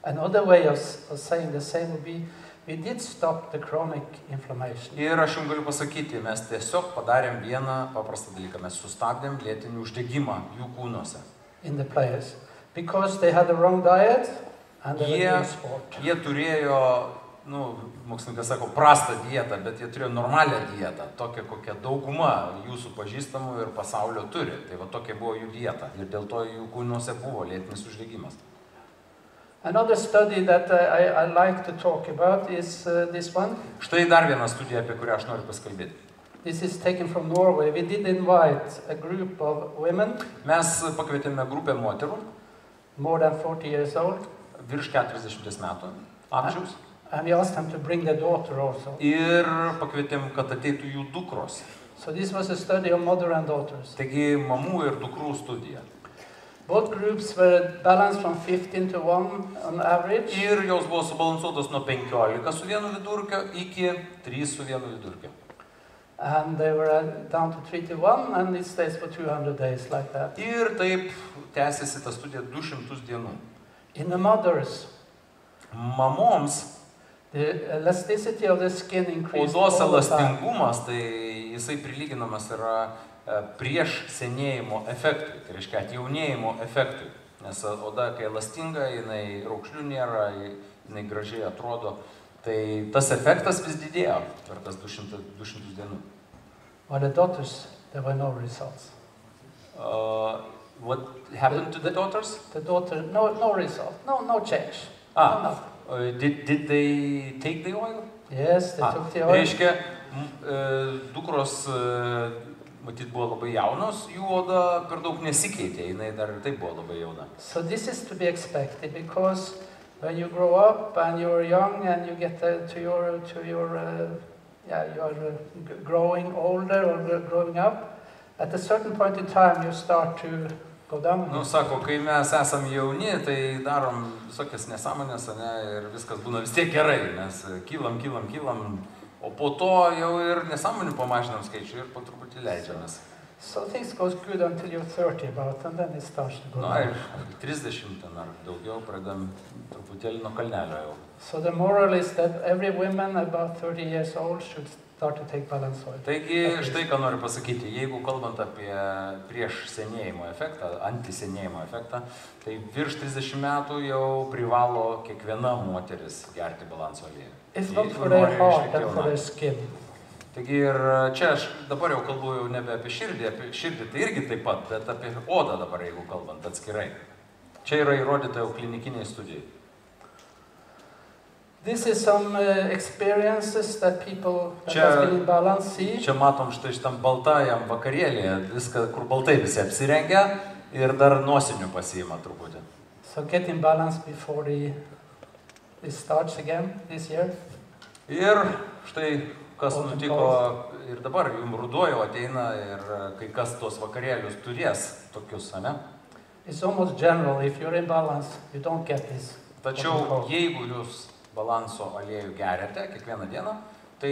Speaker 4: Another way of saying the same would be, we did stop the chronic inflammation.
Speaker 2: Ir aš jums galiu pasakyti, mes tiesiog padarėm vieną paprastą dalyką, mes sustabdėm lėtinį uždegimą jų kūnuose.
Speaker 4: In the players. Because they had the wrong diet and they were doing sport.
Speaker 2: Jie turėjo, mokslininkas sako, prastą dietą, bet jie turėjo normalią dietą, tokią, kokią dauguma jūsų pažįstamų ir pasaulio turi. Tai va tokia buvo jų dieta ir dėl to jų kūnuose buvo lėtinis uždegimas.
Speaker 4: Another study that I like to talk about is this one.
Speaker 2: Štai dar viena studija, apie kurią aš noriu pasikalbėti.
Speaker 4: This is taken from Norway. We did invite a group of women.
Speaker 2: Mes pakvietėme grupę moterų.
Speaker 4: More than 40 years old.
Speaker 2: Virš 40 metų amžiaus.
Speaker 4: And we asked them to bring their daughter also.
Speaker 2: Ir pakvietėm, kad ateitų jų dukros.
Speaker 4: So this was a study of mother and daughters.
Speaker 2: Taigi mamų ir dukrų studija.
Speaker 4: Both groups were balanced from 15:1 on average.
Speaker 2: Ir jos buvo subalansuotos nuo 15:1 vidurkio iki 3:1 vidurkio.
Speaker 4: And they were down to 3:1 and it stays for 200 days like that.
Speaker 2: Ir taip tęsiasi ta studija 200 dienų.
Speaker 4: In the mothers,
Speaker 2: Mamoms
Speaker 4: The elasticity of the skin increases
Speaker 2: Odos
Speaker 4: all the time.
Speaker 2: elastingumas, tai jisai prilyginamas yra prieš senėjimo efektui, tai reiškia atjaunėjimo efektui. Nes oda, kai elastinga, jinai raukšlių nėra, jinai gražiai atrodo, tai tas efektas vis didėjo per tas 200 dienų.
Speaker 4: For the daughters, there were no results.
Speaker 2: What happened to the daughters?
Speaker 4: The daughter, no result, no change.
Speaker 2: No. Did they take the oil?
Speaker 4: Yes, they took the oil.
Speaker 2: Reiškia, dukros, matyt, buvo labai jaunos, jų oda per daug nesikeitė, jinai dar ir taip buvo labai jauna.
Speaker 4: So this is to be expected because when you grow up and you're young and you get you're growing older or growing up, at a certain point in time you start to go down.
Speaker 2: Nu, sako, kai mes esam jauni, tai darom visokias nesąmonės, ne, ir viskas būna vis tiek gerai, nes kylam, o po to jau ir nesąmonių pamažinam skaičių ir po truputį leidžiamės.
Speaker 4: So things goes good until you're 30 about, and then it starts to go down.
Speaker 2: Ir 30 ten ar daugiau pradam truputėlį nuo kalnelio jau.
Speaker 4: So the moral is that every woman about 30 years old should start to take balance oil.
Speaker 2: Taigi, štai ką noriu pasakyti, jeigu kalbant apie prieš senėjimo efektą, antisenėjimo efektą, tai virš 30 metų jau privalo kiekviena moteris gerti balanso aliejų.
Speaker 4: It's not for their heart, but for their skin.
Speaker 2: Taigi ir čia aš dabar jau kalbu jau nebe apie širdį tai irgi taip pat, bet apie odą dabar, jeigu kalbant atskirai. Čia yra įrodyta jau klinikiniai studijai.
Speaker 4: This is some experiences that people that has been in balance see.
Speaker 2: Čia matom štai šitam baltajam vakarėlėje, viską, kur baltai visi apsirengia ir dar nosinių pasiima truputį.
Speaker 4: So get in balance before it starts again this year.
Speaker 2: Ir štai kas nutiko ir dabar, jums ruduo jau ateina ir kai kas tos vakarėlius turės tokius, ane?
Speaker 4: It's almost general, if you're in balance, you don't get this.
Speaker 2: Tačiau jeigu jūs balanso aliejų geriate kiekvieną dieną, tai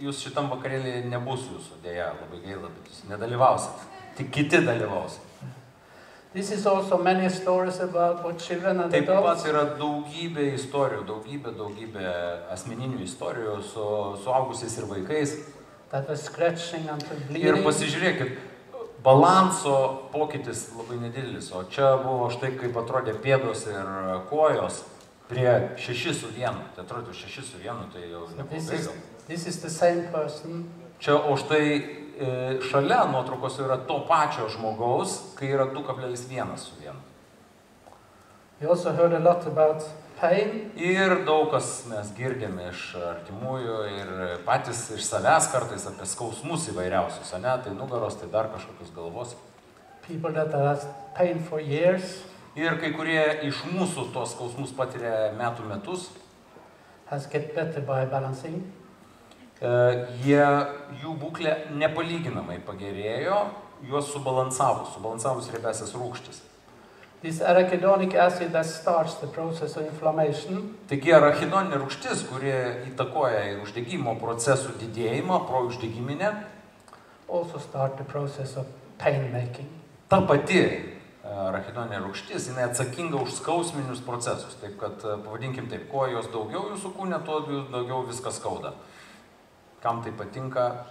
Speaker 2: jūs šitam vakarėlį nebus jūsų, dėja, labai gaila, bet jūs nedalyvausit, tik kiti dalyvaus.
Speaker 4: This is also many stories about what children and
Speaker 2: Taip pat
Speaker 4: adults.
Speaker 2: yra daugybė istorijų, daugybė asmeninių istorijų su suaugusiais ir vaikais.
Speaker 4: That was scratching until
Speaker 2: Ir
Speaker 4: bleeding.
Speaker 2: pasižiūrėkit, balanso pokytis labai nedidelis, o čia buvo štai kaip atrodė pėdos ir kojos prie 6:1. Tai atrodo 6:1, tai jau neblogai gal.
Speaker 4: This is the same person.
Speaker 2: Čia, o štai šalia nuotraukos yra to pačio žmogaus, kai yra 2,1:1.
Speaker 4: We also heard a lot about pain.
Speaker 2: Ir daug kas mes girdėme iš artimųjų ir patys iš savęs kartais apie skausmus įvairiausius, ane, tai nugaros, tai dar kažkokius galvos.
Speaker 4: People that have pain for years.
Speaker 2: Ir kai kurie iš mūsų tos skausmus patiria metus.
Speaker 4: Has get better by balancing.
Speaker 2: Jų būklė nepalyginamai pagerėjo, juos subalansavus riebiąsias rūgštis.
Speaker 4: This arachidonic acid that starts the process of inflammation.
Speaker 2: Taigi arachidoninė rūgštis, kuri įtakoja ir uždegimo procesų didėjimą, prouždegiminę,
Speaker 4: Also start the process of pain making.
Speaker 2: ta pati arachidoninė rūgštis, jinai atsakinga už skausminius procesus. Taip kad, pavadinkim taip, kuo jos daugiau jūsų kūne, tuo daugiau viskas skauda. Kam tai patinka,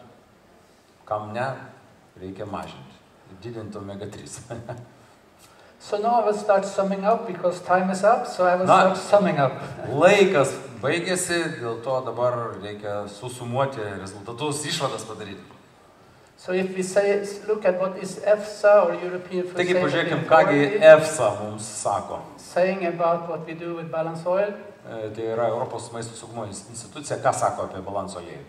Speaker 2: kam ne, reikia mažinti. Didinti omega-3.
Speaker 4: So now I will start summing up because time is up, so I will start summing up.
Speaker 2: Laikas baigėsi, dėl to dabar reikia susumuoti rezultatus, išvadas padaryti.
Speaker 4: So if we say, look at what is EFSA or European Food
Speaker 2: Taigi
Speaker 4: Safety
Speaker 2: pažiūrėkim, kągi
Speaker 4: Authority
Speaker 2: EFSA mums sako.
Speaker 4: saying about what we do with balance oil.
Speaker 2: Tai yra Europos maisto saugumo institucija, ką sako apie balanso aliejų.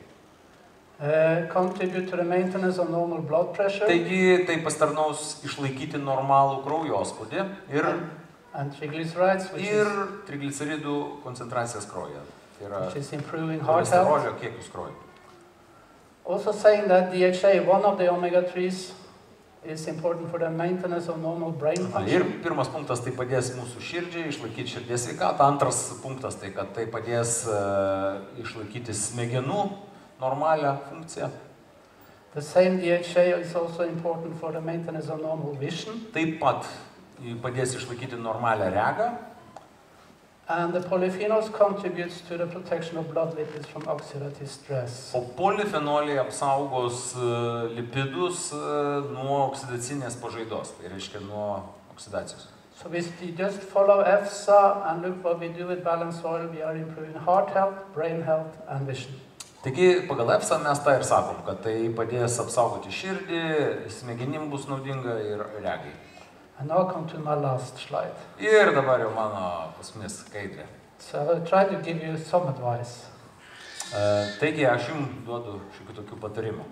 Speaker 4: Contribute to the maintenance of normal blood pressure.
Speaker 2: Taigi tai pastarnaus išlaikyti normalų kraujospūdį
Speaker 4: And triglycerides,
Speaker 2: ir trigliceridų koncentracijas kraujyje. Tai yra
Speaker 4: which is improving heart health.
Speaker 2: cholesterolio kiekius kraujyje.
Speaker 4: Also saying that DHA, one of the omega-3s, is important for the maintenance of normal brain
Speaker 2: Ir
Speaker 4: function.
Speaker 2: pirmas punktas tai padės mūsų širdžiai išlaikyti širdies sveikatą, antras punktas tai, kad tai padės išlaikyti smegenų normalią funkciją.
Speaker 4: The same DHA is also important for the maintenance of normal vision.
Speaker 2: Taip pat padės išlaikyti normalią regą.
Speaker 4: And the polyphenols contributes to the protection of blood lipids from oxidative stress.
Speaker 2: O polifenoliai apsaugos lipidus nuo oksidacinės pažaidos, tai reiškia nuo oksidacijos.
Speaker 4: So we just follow EFSA and look what we do with Balance Oil. We are improving heart health, brain health and vision.
Speaker 2: Taigi, pagal EFSA mes tą ir sakom, kad tai padės apsaugoti širdį, smegenim bus naudinga ir regai.
Speaker 4: And now come to my last slide.
Speaker 2: Ir dabar jau mano paskutinė skaidrė.
Speaker 4: So I will try to give you some advice.
Speaker 2: Taigi, aš jums duodu šiokių tokių patarimų.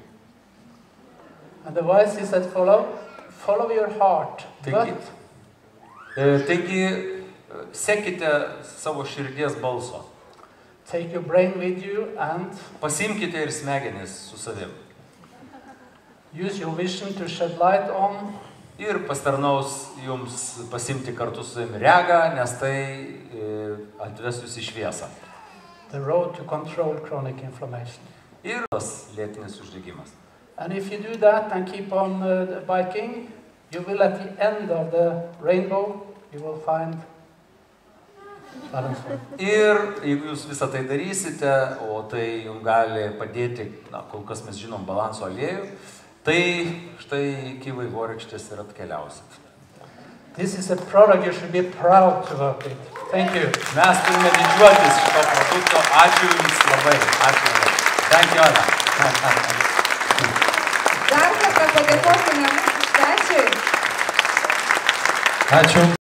Speaker 4: And the advice is that follow your heart.
Speaker 2: Taigi, sekite savo širdies balso.
Speaker 4: Take your brain with you and
Speaker 2: Pasiimkite ir smegenis su savim.
Speaker 4: use your vision to shed light on
Speaker 2: Ir pastarnaus jums pasimti kartu su savim regą, nes tai atves jūs į šviesą.
Speaker 4: the road to control chronic inflammation.
Speaker 2: Ir tas lėtinis uždegimas.
Speaker 4: And if you do that and keep on biking, you will at the end of the rainbow, you will find Balance Oil.
Speaker 2: Ir jeigu jūs visą tai darysite, o tai jums gali padėti, kol kas mes žinom balanso aliejų, tai štai iki vaivorykštės ir atkeliausit.
Speaker 4: This is a product you should be proud to work with. Thank you.
Speaker 2: Mes turime didžiuotis šito produkto. Ačiū jums labai. Ačiū labai. Thank you, Ana.
Speaker 3: Dar kartą padėkosime mūsų svečiui.
Speaker 2: Ačiū.